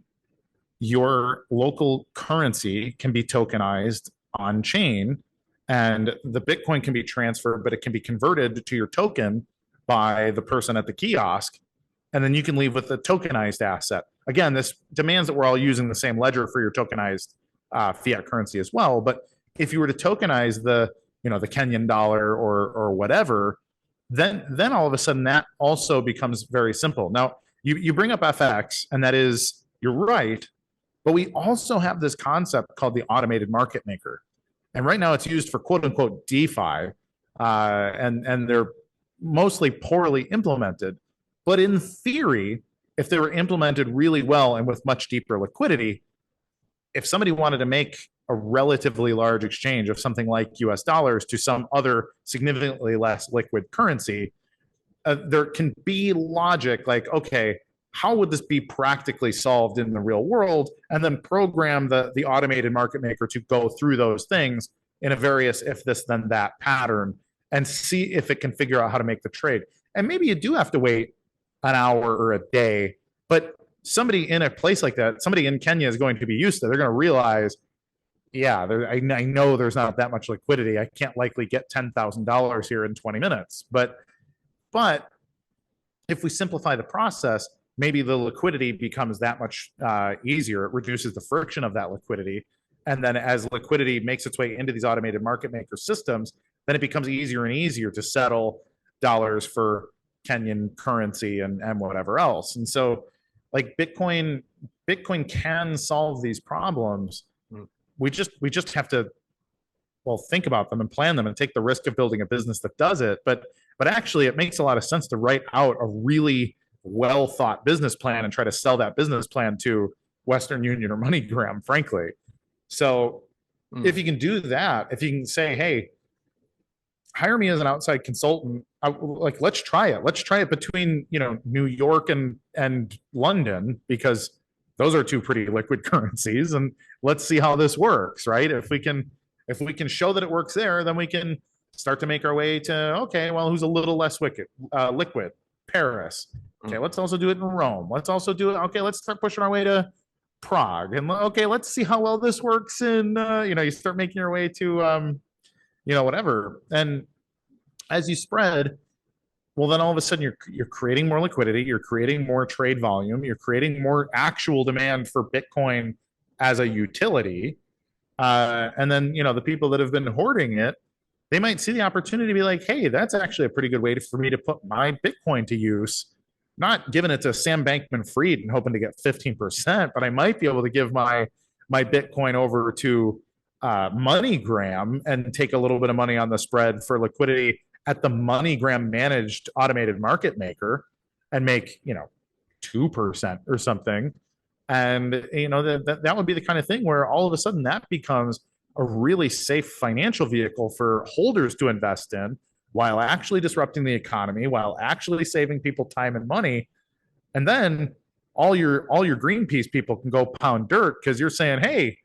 your local currency can be tokenized on chain, and the Bitcoin can be transferred, but it can be converted to your token by the person at the kiosk, and then you can leave with a tokenized asset. Again, this demands that we're all using the same ledger for your tokenized fiat currency as well. But if you were to tokenize the Kenyan dollar or whatever, then all of a sudden that also becomes very simple. Now, you bring up FX, and that is, you're right, but we also have this concept called the automated market maker. And right now it's used for quote unquote DeFi, and they're mostly poorly implemented. But in theory, if they were implemented really well and with much deeper liquidity, if somebody wanted to make a relatively large exchange of something like US dollars to some other significantly less liquid currency, there can be logic like, okay, how would this be practically solved in the real world? And then program the automated market maker to go through those things in a various if this then that pattern, and see if it can figure out how to make the trade. And maybe you do have to wait an hour or a day, but somebody in a place like that, somebody in Kenya is going to be used to, they're going to realize, yeah, I know there's not that much liquidity. I can't likely get $10,000 here in 20 minutes. But if we simplify the process, maybe the liquidity becomes that much easier. It reduces the friction of that liquidity. And then as liquidity makes its way into these automated market maker systems, then it becomes easier and easier to settle dollars for Kenyan currency and whatever else. And so like Bitcoin can solve these problems. We just have to, well, think about them and plan them and take the risk of building a business that does it. But actually it makes a lot of sense to write out a really well thought business plan and try to sell that business plan to Western Union or MoneyGram, frankly. So if you can do that, if you can say, hey, hire me as an outside consultant, like, let's try it. Let's try it between, New York and London, because those are two pretty liquid currencies, and let's see how this works, right? If we can show that it works there, then we can start to make our way to, okay, well, who's a little less liquid? Paris. Okay, let's also do it in Rome. Let's also do it. Okay, let's start pushing our way to Prague. And okay, let's see how well this works in, you start making your way to, whatever. And as you spread, well, then all of a sudden you're creating more liquidity, you're creating more trade volume, you're creating more actual demand for Bitcoin as a utility. And then, the people that have been hoarding it, they might see the opportunity to be like, hey, that's actually a pretty good way for me to put my Bitcoin to use. Not giving it to Sam Bankman-Fried and hoping to get 15%, but I might be able to give my Bitcoin over to MoneyGram and take a little bit of money on the spread for liquidity at the MoneyGram managed automated market maker and make 2% or something. And that would be the kind of thing where all of a sudden that becomes a really safe financial vehicle for holders to invest in, while actually disrupting the economy, while actually saving people time and money. And then all your Greenpeace people can go pound dirt because you're saying, hey,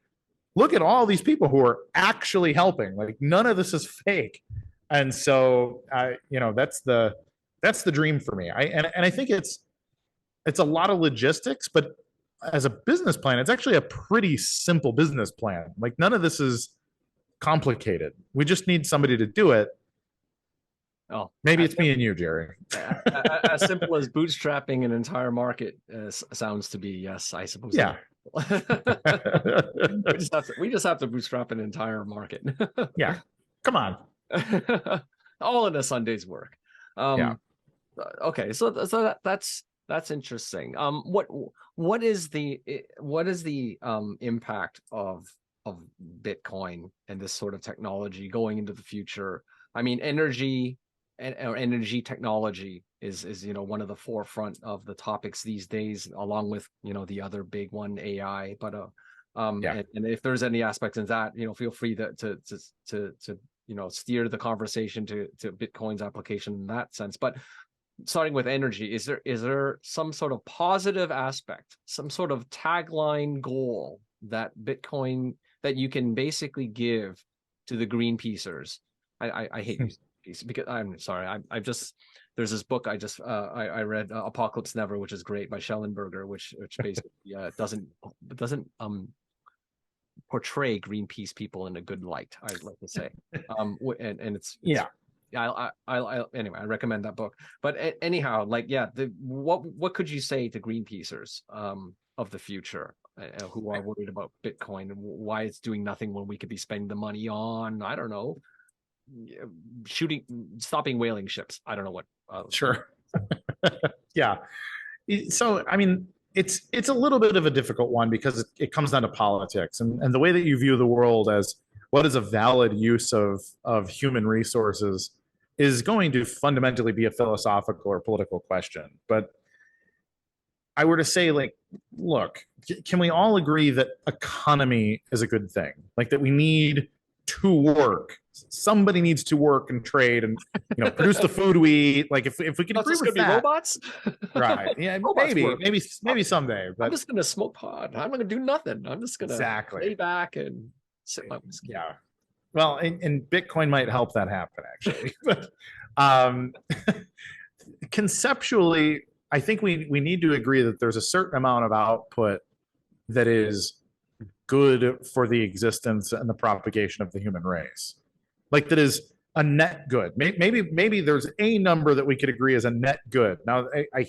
look at all these people who are actually helping. Like, none of this is fake. And so that's the dream for me. I think it's a lot of logistics, but as a business plan, it's actually a pretty simple business plan. Like, none of this is complicated. We just need somebody to do it. Oh, maybe it's me and you, Jerry. As simple as bootstrapping an entire market sounds to be. Yes, I suppose. Yeah. we just have to bootstrap an entire market. Yeah. Come on. All in a Sunday's work. Yeah. Okay, so that's interesting. What is the impact of Bitcoin and this sort of technology going into the future? I mean, energy or energy technology is one of the forefront of the topics these days, along with the other big one, AI. But Yeah. and if there's any aspects in that, feel free to steer the conversation to Bitcoin's application in that sense. But starting with energy, is there some sort of positive aspect, some sort of tagline goal that Bitcoin that you can basically give to the Greenpeacers? I hate using peace because I'm sorry. I've just there's this book I just I read, Apocalypse Never, which is great, by Schellenberger, which basically doesn't portray Greenpeace people in a good light, I'd like to say. And it's Yeah. Anyway, I recommend that book. But anyhow, like, yeah, what could you say to Greenpeacers of the future who are worried about Bitcoin and why it's doing nothing when we could be spending the money on, I don't know, stopping whaling ships? I don't know what. Sure. Yeah. So, I mean, it's a little bit of a difficult one because it comes down to politics and the way that you view the world as what is a valid use of human resources is going to fundamentally be a philosophical or political question. But I were to say, like, look, can we all agree that economy is a good thing? Like that we need to work. Somebody needs to work and trade and produce the food we eat. Like if we can agree with that, robots, right? Yeah, robots maybe someday. But I'm just gonna smoke pot. I'm not gonna do nothing. I'm just gonna lay back and sip my whiskey. Yeah. Well, and Bitcoin might help that happen, actually. But conceptually, I think we need to agree that there's a certain amount of output that is good for the existence and the propagation of the human race. Like that is a net good. Maybe there's a number that we could agree is a net good. Now, I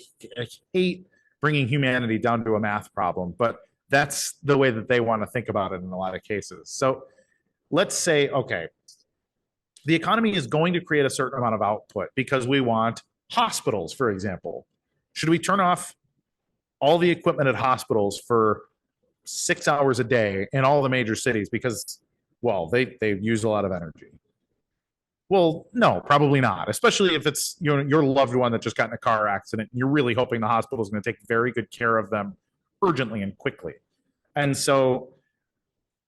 hate bringing humanity down to a math problem, but that's the way that they want to think about it in a lot of cases. So let's say, okay, the economy is going to create a certain amount of output because we want hospitals, for example. Should we turn off all the equipment at hospitals for 6 hours a day in all the major cities because, well, they use a lot of energy? Well, no, probably not, especially if it's your loved one that just got in a car accident and you're really hoping the hospital is going to take very good care of them urgently and quickly. And so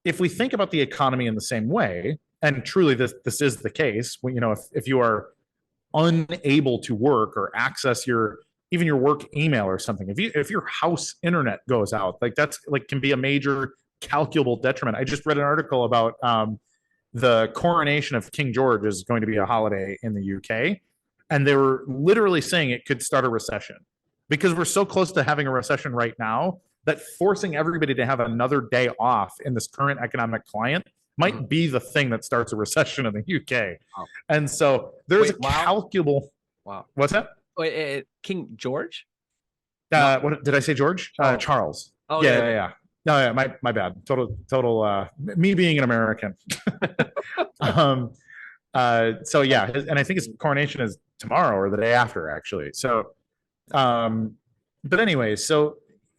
if we think about the economy in the same way, and truly this is the case, if you are unable to work or access even your work email or something, if your house internet goes out, like that's like can be a major calculable detriment. I just read an article about the coronation of King George is going to be a holiday in the UK, and they were literally saying it could start a recession because we're so close to having a recession right now that forcing everybody to have another day off in this current economic climate might be the thing that starts a recession in the UK. Wow. And so there's calculable. Wow. What's that? Wait, King George? What did I say, George? Charles. Oh, yeah. No, yeah, my bad. Total. Me being an American. So yeah, and I think his coronation is tomorrow or the day after, actually. So, but anyway, so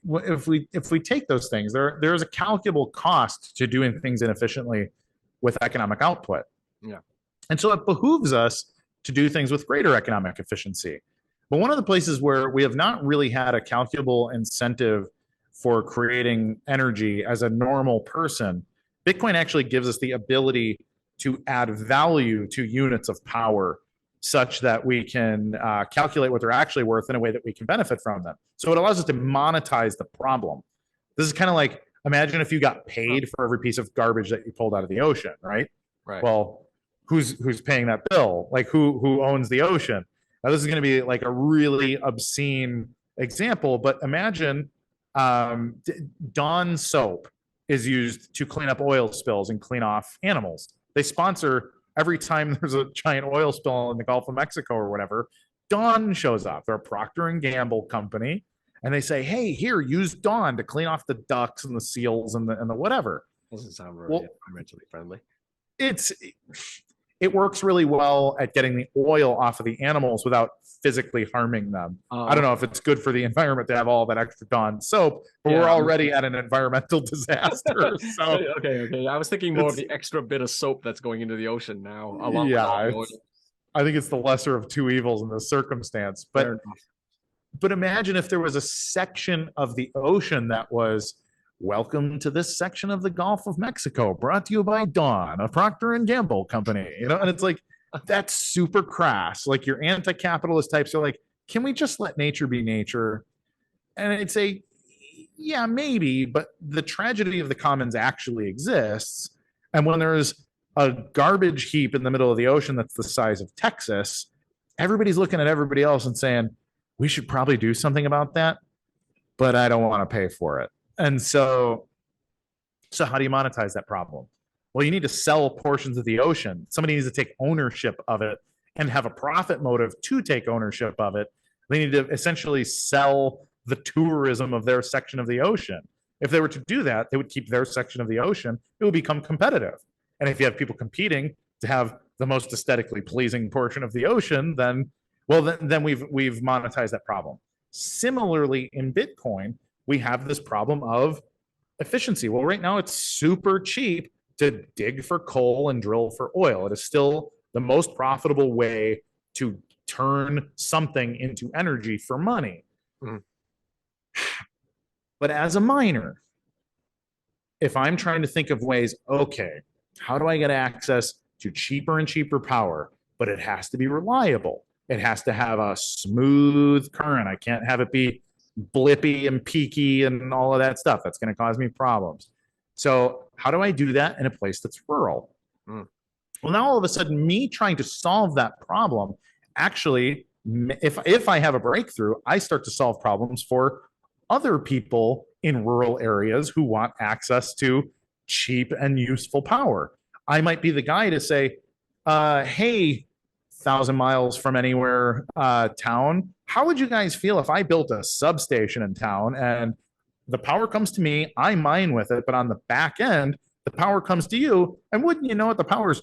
if we take those things, there is a calculable cost to doing things inefficiently with economic output. Yeah, and so it behooves us to do things with greater economic efficiency. But one of the places where we have not really had a calculable incentive for creating energy as a normal person, Bitcoin actually gives us the ability to add value to units of power such that we can calculate what they're actually worth in a way that we can benefit from them. So it allows us to monetize the problem. This is kind of like, imagine if you got paid for every piece of garbage that you pulled out of the ocean, right? Right. Well, who's paying that bill? Like who owns the ocean? Now, this is going to be like a really obscene example, but imagine Dawn soap is used to clean up oil spills and clean off animals. They sponsor every time there's a giant oil spill in the Gulf of Mexico or whatever. Dawn shows up. They're a Procter and Gamble company, and they say, "Hey, here, use Dawn to clean off the ducks and the seals and the whatever." Doesn't sound really environmentally friendly. It's it works really well at getting the oil off of the animals without physically harming them. I don't know if it's good for the environment to have all that extra Dawn soap, but we're already at an environmental disaster. So okay. I was thinking more of the extra bit of soap that's going into the ocean now, along with all the oil. I think it's the lesser of two evils in this circumstance. But imagine if there was a section of the ocean that was, welcome to this section of the Gulf of Mexico, brought to you by Dawn, a Procter and Gamble company. You know, and it's like, that's super crass. Like, your anti-capitalist types are like, can we just let nature be nature? And I'd say, yeah, maybe, but the tragedy of the commons actually exists. And when there's a garbage heap in the middle of the ocean that's the size of Texas, everybody's looking at everybody else and saying, we should probably do something about that, but I don't want to pay for it. And so how do you monetize that problem? Well, you need to sell portions of the ocean. Somebody needs to take ownership of it and have a profit motive to take ownership of it. They need to essentially sell the tourism of their section of the ocean. If they were to do that, they would keep their section of the ocean. It would become competitive. And if you have people competing to have the most aesthetically pleasing portion of the ocean, then we've monetized that problem. Similarly, in Bitcoin, we have this problem of efficiency. Well, right now it's super cheap to dig for coal and drill for oil. It is still the most profitable way to turn something into energy for money. Mm. But as a miner, if I'm trying to think of ways, okay, how do I get access to cheaper and cheaper power? But it has to be reliable. It has to have a smooth current. I can't have it be blippy and peaky and all of that stuff. That's going to cause me problems. So how do I do that in a place that's rural? Mm. Well, now all of a sudden, me trying to solve that problem, actually, if I have a breakthrough, I start to solve problems for other people in rural areas who want access to cheap and useful power. I might be the guy to say, hey, 1,000 miles from anywhere town, how would you guys feel if I built a substation in town and the power comes to me, I mine with it, but on the back end, the power comes to you, and wouldn't you know it, the power's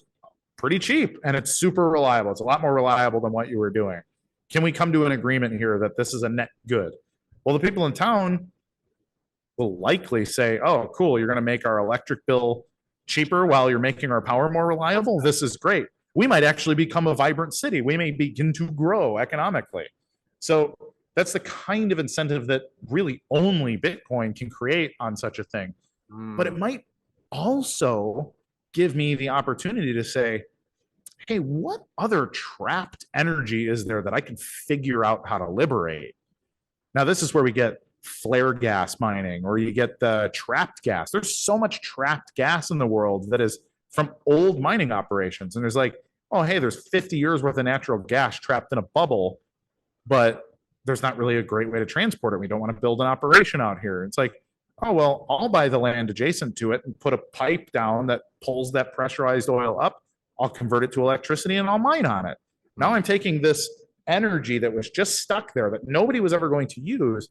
pretty cheap and it's super reliable. It's a lot more reliable than what you were doing. Can we come to an agreement here that this is a net good? Well, the people in town will likely say, oh, cool, you're going to make our electric bill cheaper while you're making our power more reliable. This is great. We might actually become a vibrant city. We may begin to grow economically. So that's the kind of incentive that really only Bitcoin can create on such a thing. But it might also give me the opportunity to say, hey, what other trapped energy is there that I can figure out how to liberate? Now, this is where we get flare gas mining, or you get the trapped gas. There's so much trapped gas in the world that is from old mining operations. And there's like, oh, hey, there's 50 years worth of natural gas trapped in a bubble, but there's not really a great way to transport it. We don't want to build an operation out here. It's like, oh, well, I'll buy the land adjacent to it and put a pipe down that pulls that pressurized oil up. I'll convert it to electricity and I'll mine on it. Now I'm taking this energy that was just stuck there that nobody was ever going to use,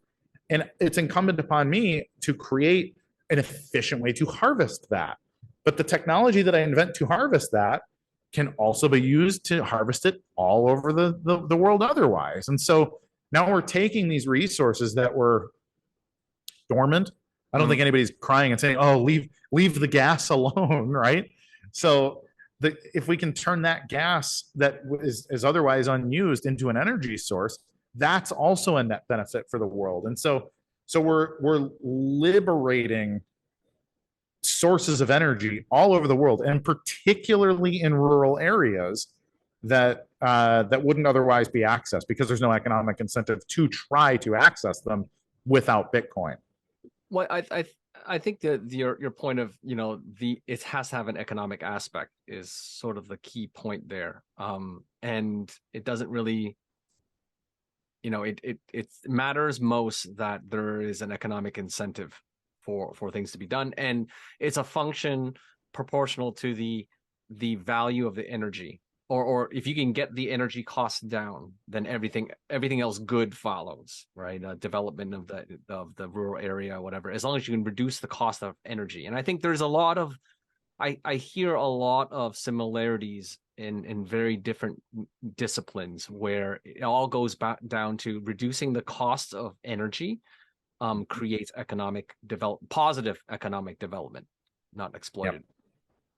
and it's incumbent upon me to create an efficient way to harvest that. But the technology that I invent to harvest that can also be used to harvest it all over the world otherwise. And so now we're taking these resources that were dormant. I don't think anybody's crying and saying, oh, leave the gas alone, right? So if we can turn that gas that is otherwise unused into an energy source, that's also a net benefit for the world. And so we're liberating sources of energy all over the world, and particularly in rural areas that wouldn't otherwise be accessed because there's no economic incentive to try to access them without Bitcoin. Well, I think that your point of, it has to have an economic aspect is sort of the key point there. And it doesn't really, it matters most that there is an economic incentive for things to be done, and it's a function proportional to the value of the energy, or if you can get the energy costs down, then everything else good follows, right? Development of the rural area, whatever, as long as you can reduce the cost of energy. And I think there's a lot of I hear a lot of similarities in very different disciplines, where it all goes back down to reducing the cost of energy, creates positive economic development, not exploited.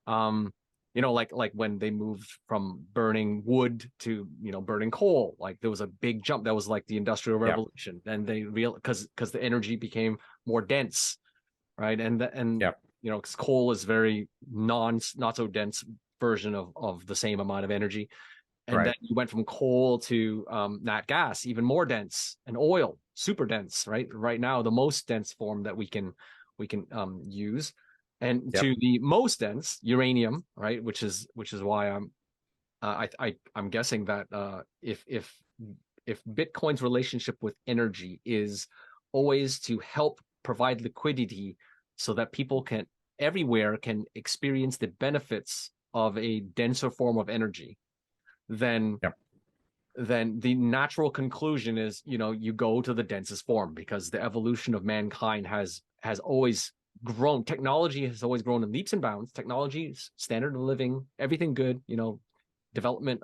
Like when they moved from burning wood to burning coal, like there was a big jump. That was like the Industrial Revolution, and they because the energy became more dense, right? And because coal is very not so dense version of the same amount of energy, and then you went from coal to nat gas, even more dense, and oil, super dense, right now the most dense form that we can use, and to the most dense, uranium, right, which is why I'm guessing that if Bitcoin's relationship with energy is always to help provide liquidity so that people everywhere can experience the benefits of a denser form of energy, then the natural conclusion is, you go to the densest form, because the evolution of mankind has always grown. Technology has always grown in leaps and bounds. Technology, standard of living, everything good, development,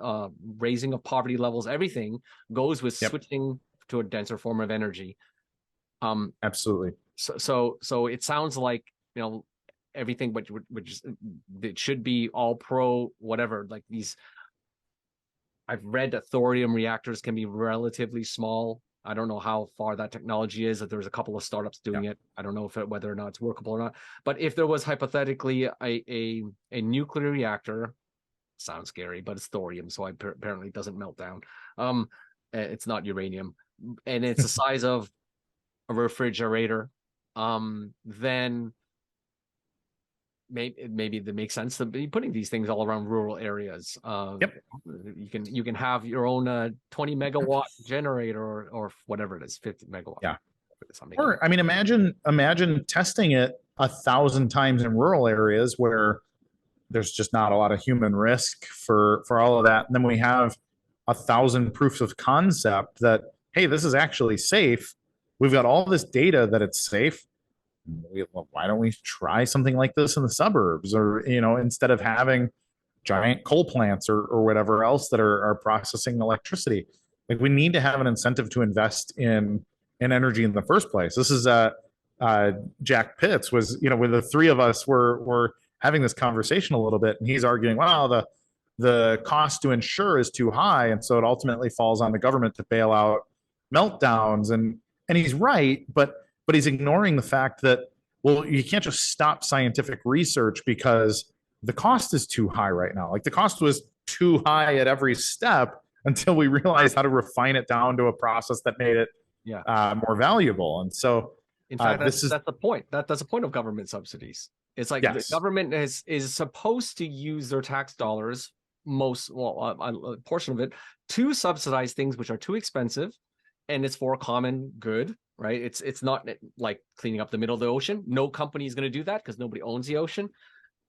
raising of poverty levels, everything goes with switching to a denser form of energy. Absolutely. So it sounds like, everything, which it should be all pro whatever, like these. I've read that thorium reactors can be relatively small. I don't know how far that technology is. That there's a couple of startups doing it. I don't know whether or not it's workable or not. But if there was hypothetically a nuclear reactor, sounds scary, but it's thorium, so apparently it doesn't melt down. It's not uranium, and it's the size of a refrigerator. Then maybe that makes sense to be putting these things all around rural areas. You can have your own 20 megawatt generator or whatever it is, 50 megawatt. Or imagine testing it 1,000 times in rural areas where there's just not a lot of human risk for all of that, and then we have 1,000 proofs of concept that, hey, this is actually safe. We've got all this data that it's safe. Why don't we try something like this in the suburbs, or instead of having giant coal plants or whatever else that are processing electricity? Like, we need to have an incentive to invest in energy in the first place. This is Jack Pitts was, when the three of us were having this conversation a little bit, and he's arguing, wow, the cost to insure is too high, and so it ultimately falls on the government to bail out meltdowns, and he's right, but he's ignoring the fact that, well, you can't just stop scientific research because the cost is too high right now. Like, the cost was too high at every step until we realized how to refine it down to a process that made it more valuable. And so, in fact, that's the point. That's the point of government subsidies. It's like the government is supposed to use their tax dollars, a portion of it, to subsidize things which are too expensive, and it's for common good. Right? It's not like cleaning up the middle of the ocean. No company is going to do that because nobody owns the ocean.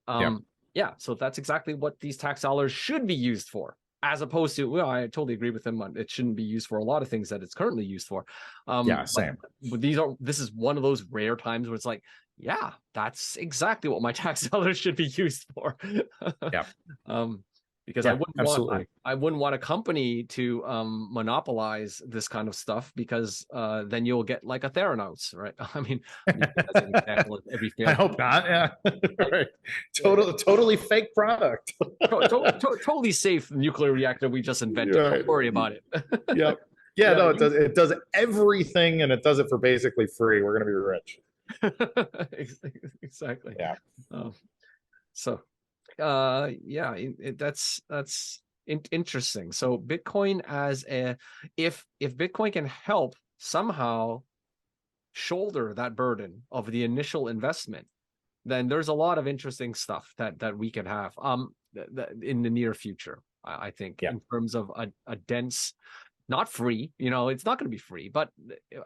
So that's exactly what these tax dollars should be used for, as opposed to, well, I totally agree with him on it shouldn't be used for a lot of things that it's currently used for. Same. But this is one of those rare times where it's like, yeah, that's exactly what my tax dollars should be used for. Because I wouldn't want a company to monopolize this kind of stuff, because then you'll get like a Theranos, right? I mean, as an example, every I hope not. Yeah, right. Totally fake product. Totally safe nuclear reactor we just invented. Right. Don't worry about it. No, it does everything, and it does it for basically free. We're gonna be rich. Exactly. Yeah. That's interesting. So Bitcoin if Bitcoin can help somehow shoulder that burden of the initial investment, then there's a lot of interesting stuff that we can have in the near future, I think, in terms of a dense, not free, it's not going to be free, but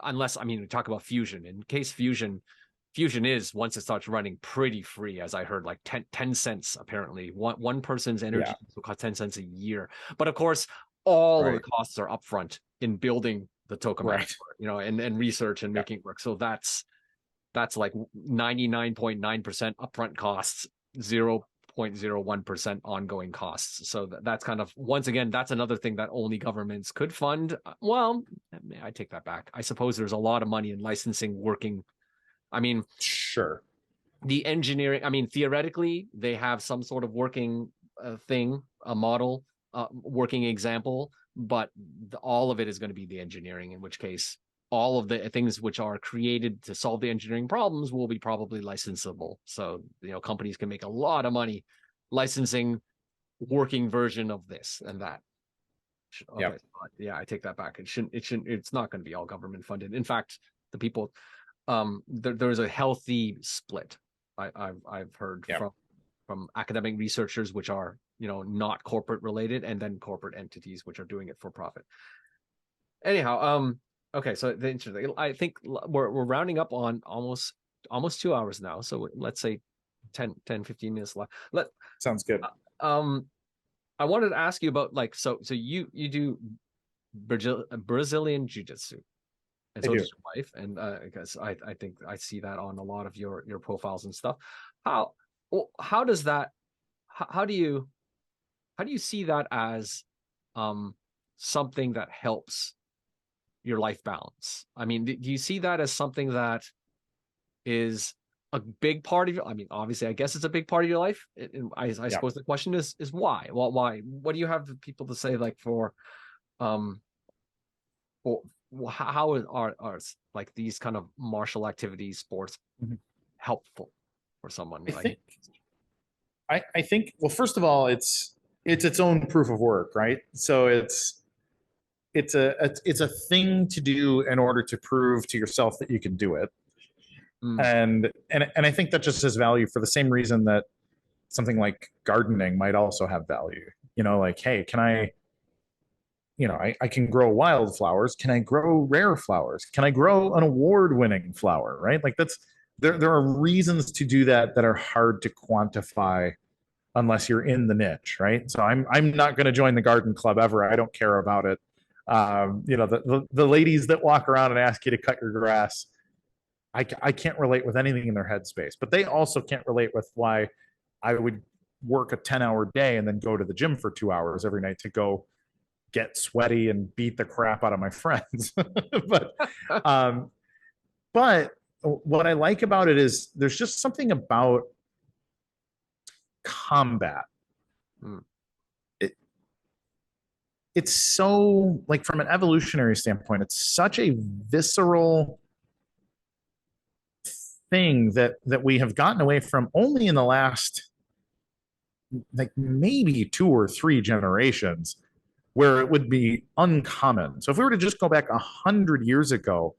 unless, we talk about fusion. In case fusion is, once it starts running, pretty free, as I heard, like 10 cents apparently. One person's energy will cost 10 cents a year. But of course, all of the costs are upfront in building the tokamak, and research and making it work. So that's like 99.9% upfront costs, 0% 0.01% ongoing costs. So that's kind of, once again, that's another thing that only governments could fund. Well, I take that back. I suppose there's a lot of money in licensing working. I mean, Sure. the engineering, I mean, theoretically, they have some sort of working thing, a model, working example, but all of it is going to be the engineering, in which case all of the things which are created to solve the engineering problems will be probably licensable. So, companies can make a lot of money licensing working version of this and that. Okay. Yep. Yeah, I take that back. It's not going to be all government funded. In fact, the people, there's a healthy split. I've heard from academic researchers, which are, not corporate related, and then corporate entities which are doing it for profit. Anyhow, okay, so the interesting, I think we're rounding up on almost 2 hours now. So let's say 10, 15 minutes left. Sounds good. I wanted to ask you about, like, so you do Brazilian jiu-jitsu, and so does your wife, and because I think I see that on a lot of your profiles and stuff. How does that, how do you see that as something that helps your life balance? I mean, do you see that as something that is a big part of your, I mean, obviously, I guess it's a big part of your life. I suppose the question is why? Well, why? What do you have people to say, like, for how are like these kind of martial activities, sports, helpful for someone? I think, well, first of all, it's its own proof of work, right? So it's a thing to do in order to prove to yourself that you can do it. And I think that just has value for the same reason that something like gardening might also have value. Like, hey, can I can grow wildflowers. Can I grow rare flowers? Can I grow an award-winning flower, right? Like, there are reasons to do that are hard to quantify unless you're in the niche, right? So I'm not going to join the garden club ever. I don't care about it. The ladies that walk around and ask you to cut your grass, I can't relate with anything in their headspace, but they also can't relate with why I would work a 10-hour day and then go to the gym for 2 hours every night to go get sweaty and beat the crap out of my friends. but what I like about it is there's just something about combat. It's so, like, from an evolutionary standpoint, it's such a visceral thing that we have gotten away from only in the last, like, maybe 2 or 3 generations, where it would be uncommon. So if we were to just go back 100 years ago,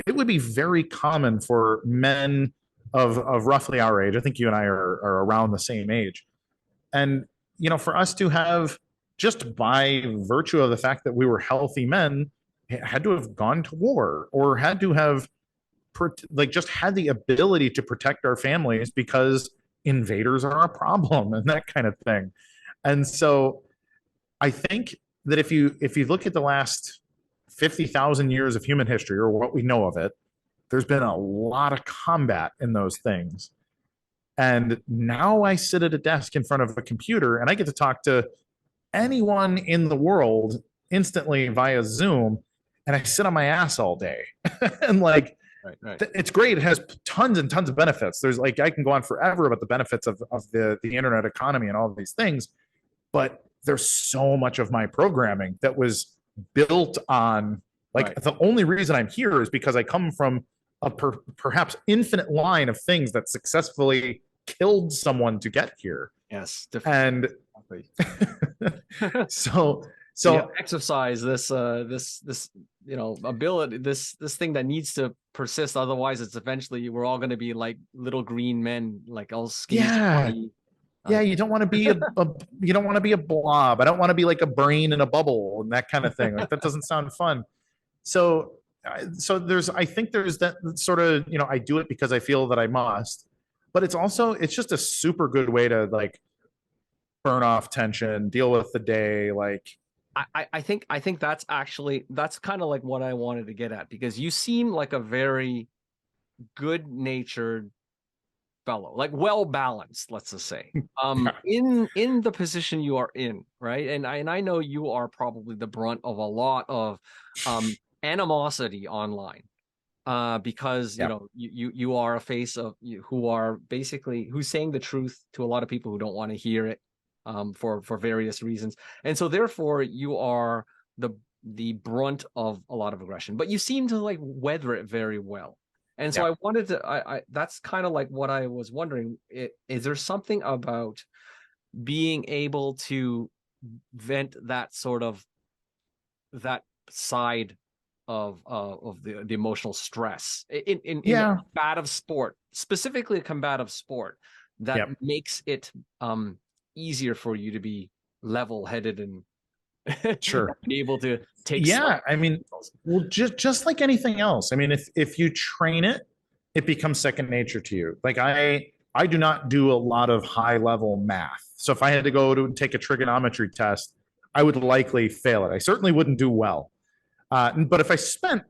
it would be very common for men of roughly our age. I think you and I are around the same age. And, for us to have, just by virtue of the fact that we were healthy men, had to have gone to war or had to have just had the ability to protect our families because invaders are a problem and that kind of thing. And so I think that if you look at the last 50,000 years of human history, or what we know of it, there's been a lot of combat in those things. And now I sit at a desk in front of a computer and I get to talk to anyone in the world instantly via Zoom, and I sit on my ass all day. And, like, right. It's great. It has tons and tons of benefits. There's, like, I can go on forever about the benefits of the internet economy and all of these things, but there's so much of my programming that was built on, like, the only reason I'm here is because I come from a perhaps infinite line of things that successfully killed someone to get here. Yes. And so exercise this ability, this thing that needs to persist. Otherwise, it's eventually we're all going to be like little green men, like all skinny. Yeah, you don't want to be you don't want to be a blob. I don't want to be like a brain in a bubble and that kind of thing. Like, that doesn't sound fun. So I think there's that sort of, I do it because I feel that I must, but it's just a super good way to, like, burn off tension, deal with the day. Like, I think that's kind of like what I wanted to get at, because you seem like a very good-natured, fellow, like well balanced, let's just say, Yeah. in the position you are in, right? And I know you are probably the brunt of a lot of animosity online, because Yeah. you are a face of who are basically who's saying the truth to a lot of people who don't want to hear it, for various reasons, and so therefore you are the brunt of a lot of aggression, but you seem to like weather it very well. And so Yeah. I wanted to, that's kind of like what I was wondering. Is there something about being able to vent that side of the emotional stress in Yeah. a combative sport, specifically a combative sport, that Yep. makes it easier for you to be level-headed and Sure. be able to take Yeah, I mean, well, just like anything else. I mean, if you train it, it becomes second nature to you. Like I do not do a lot of high level math. So if I had to go to take a trigonometry test, I would likely fail it. I certainly wouldn't do well. But if I spent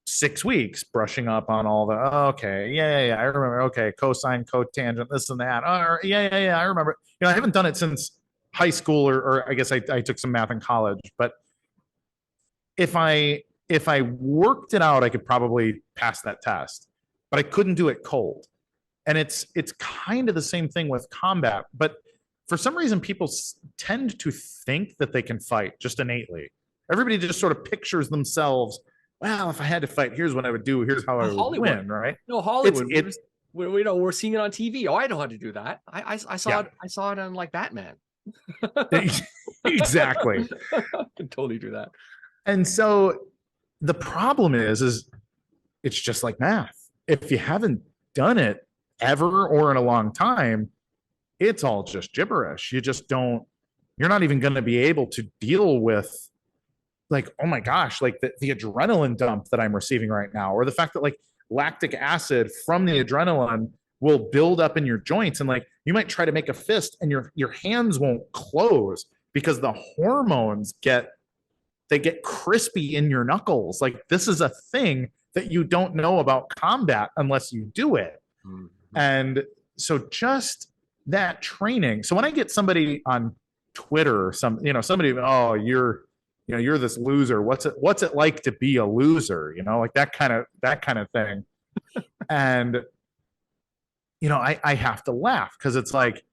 6 weeks brushing up on all the, oh, okay, yeah, I remember. Okay, cosine, cotangent, this and that. Oh, yeah, I remember. You know, I haven't done it since high school, or I guess I took some math in college. But if I worked it out, I could probably pass that test. But I couldn't do it cold. And it's kind of the same thing with combat. But for some reason, people tend to think that they can fight just innately. Everybody just sort of pictures themselves, well, if I had to fight, here's what I would do. Here's how I would Hollywood. win, right? No, Hollywood. It's we're seeing it on TV. Oh, I know how to do that. I saw Yeah. it. I saw it on like Batman. exactly. I can totally do that. And so the problem is it's just like math. If you haven't done it ever or in a long time, it's all just gibberish. You just don't, you're not even going to be able to deal with, like, oh my gosh, like the adrenaline dump that I'm receiving right now, or the fact that like lactic acid from the adrenaline will build up in your joints, and like you might try to make a fist and your hands won't close because the hormones get crispy in your knuckles. Like, this is a thing that you don't know about combat unless you do it. Mhm. And so just that training. So when I get somebody on Twitter or somebody, oh, you're this loser. What's it like to be a loser? Like that kind of thing. And I have to laugh because it's like,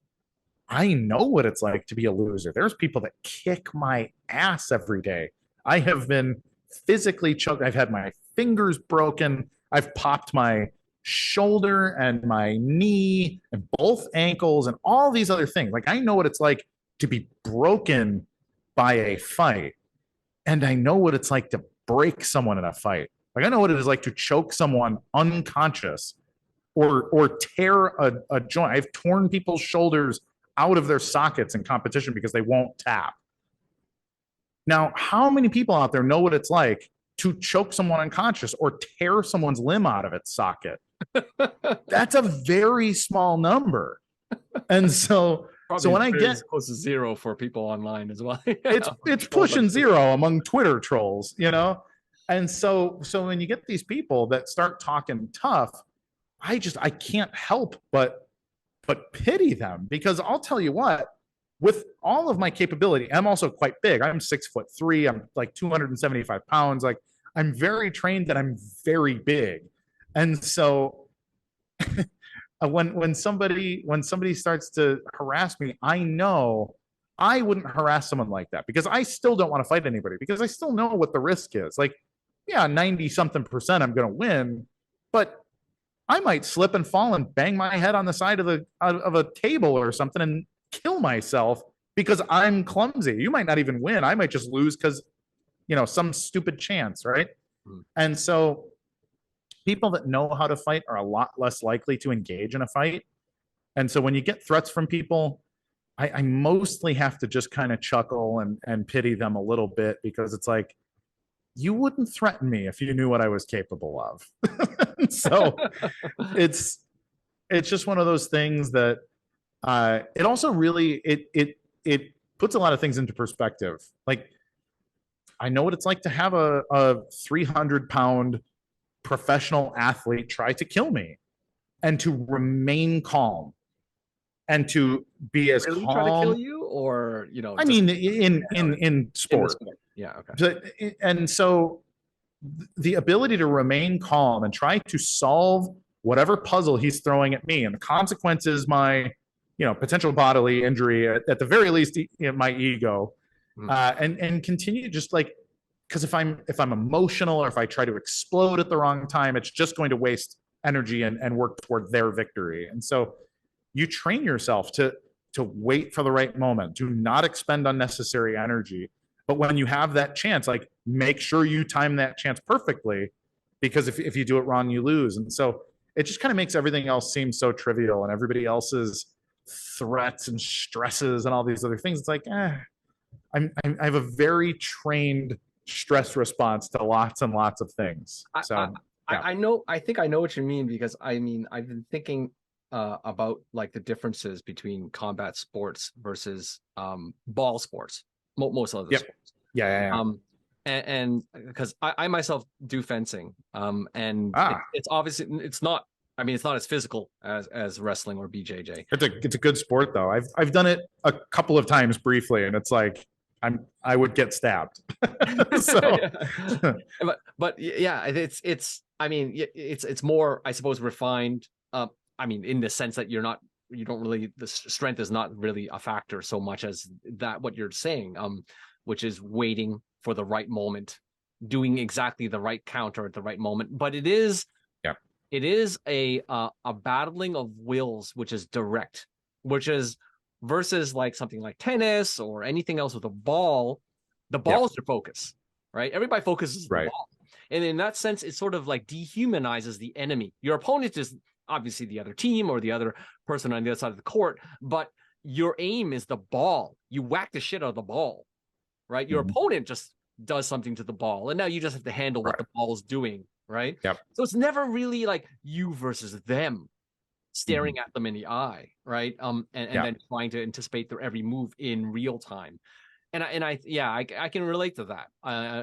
I know what it's like to be a loser. There's people that kick my ass every day. I have been physically choked. I've had my fingers broken. I've popped my shoulder and my knee and both ankles and all these other things. Like, I know what it's like to be broken by a fight. And I know what it's like to break someone in a fight. Like, I know what it is like to choke someone unconscious or tear a joint. I've torn people's shoulders out of their sockets in competition because they won't tap. Now, how many people out there know what it's like to choke someone unconscious or tear someone's limb out of its socket? That's a very small number. And so when I get close to zero for people online as well. it's pushing zero among Twitter trolls, And so when you get these people that start talking tough, I can't help but pity them, because I'll tell you what, with all of my capability, I'm also quite big. I'm 6'3". I'm like 275 pounds. Like, I'm very trained and I'm very big. And so when somebody starts to harass me, I know I wouldn't harass someone like that, because I still don't want to fight anybody, because I still know what the risk is. Like, yeah, 90 something percent I'm going to win, but I might slip and fall and bang my head on the side of a table or something and kill myself because I'm clumsy. You might not even win. I might just lose because, some stupid chance, right? And so people that know how to fight are a lot less likely to engage in a fight. And so when you get threats from people, I mostly have to just kind of chuckle and pity them a little bit, because it's like, you wouldn't threaten me if you knew what I was capable of. So it's just one of those things that it also really it puts a lot of things into perspective. Like, I know what it's like to have a 300-pound professional athlete try to kill me. and to remain calm and to be as Really try to kill calm. you, or I just mean, in in the sport. sport? Yeah. Okay. And so the ability to remain calm and try to solve whatever puzzle he's throwing at me, and the consequences, my potential bodily injury, at the very least, my ego, and continue just like, because if I'm emotional, or if I try to explode at the wrong time, it's just going to waste energy and work toward their victory. And so you train yourself to wait for the right moment, to not expend unnecessary energy. But when you have that chance, like, make sure you time that chance perfectly, because if you do it wrong, you lose. And so it just kind of makes everything else seem so trivial, and everybody else's threats and stresses and all these other things. It's like, I have a very trained stress response to lots and lots of things. So I know. I think I know what you mean, because I mean, I've been thinking about like the differences between combat sports versus ball sports. Most of the sports. Yeah. And because I myself do fencing, and it's obviously it's not. I mean, it's not as physical as wrestling or BJJ. It's a good sport though. I've done it a couple of times briefly, and it's like I would get stabbed. So, but yeah, it's. I mean, it's more, I suppose, refined. I mean, in the sense that you don't really, the strength is not really a factor so much as that what you're saying, which is waiting for the right moment, doing exactly the right counter at the right moment. But it is a battling of wills, which is direct, which is versus like something like tennis or anything else with a ball. The ball is your focus, right? Everybody focuses on the ball. And in that sense, it sort of like dehumanizes the enemy. Your opponent is obviously the other team or the other person on the other side of the court, but your aim is the ball. You whack the shit out of the ball, right? Your opponent just does something to the ball, and now you just have to handle what the ball is doing, right? So it's never really like you versus them, staring at them in the eye, right? And then trying to anticipate their every move in real time. And I can relate to that.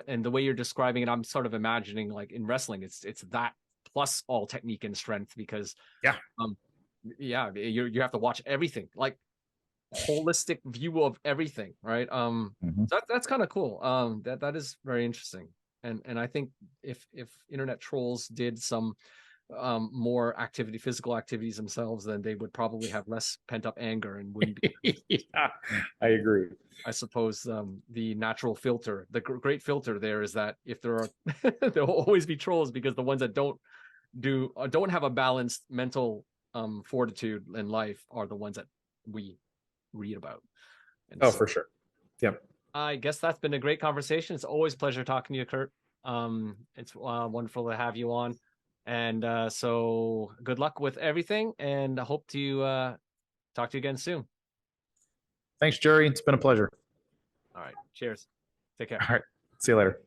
And the way you're describing it, I'm sort of imagining like in wrestling, it's that plus all technique and strength, because you have to watch everything, like holistic view of everything, right? So that's kind of cool. That is very interesting. And I think if internet trolls did some more physical activities themselves, then they would probably have less pent up anger and wouldn't be. Yeah, I agree. I suppose the natural filter, the great filter there, is that if there are, there will always be trolls, because the ones that don't have a balanced mental fortitude in life are the ones that we read about. And for sure. Yep. I guess that's been a great conversation. It's always a pleasure talking to you, Kurt. It's wonderful to have you on. And so good luck with everything, and I hope to talk to you again soon. Thanks, Jerry. It's been a pleasure. All right. Cheers. Take care. All right. See you later.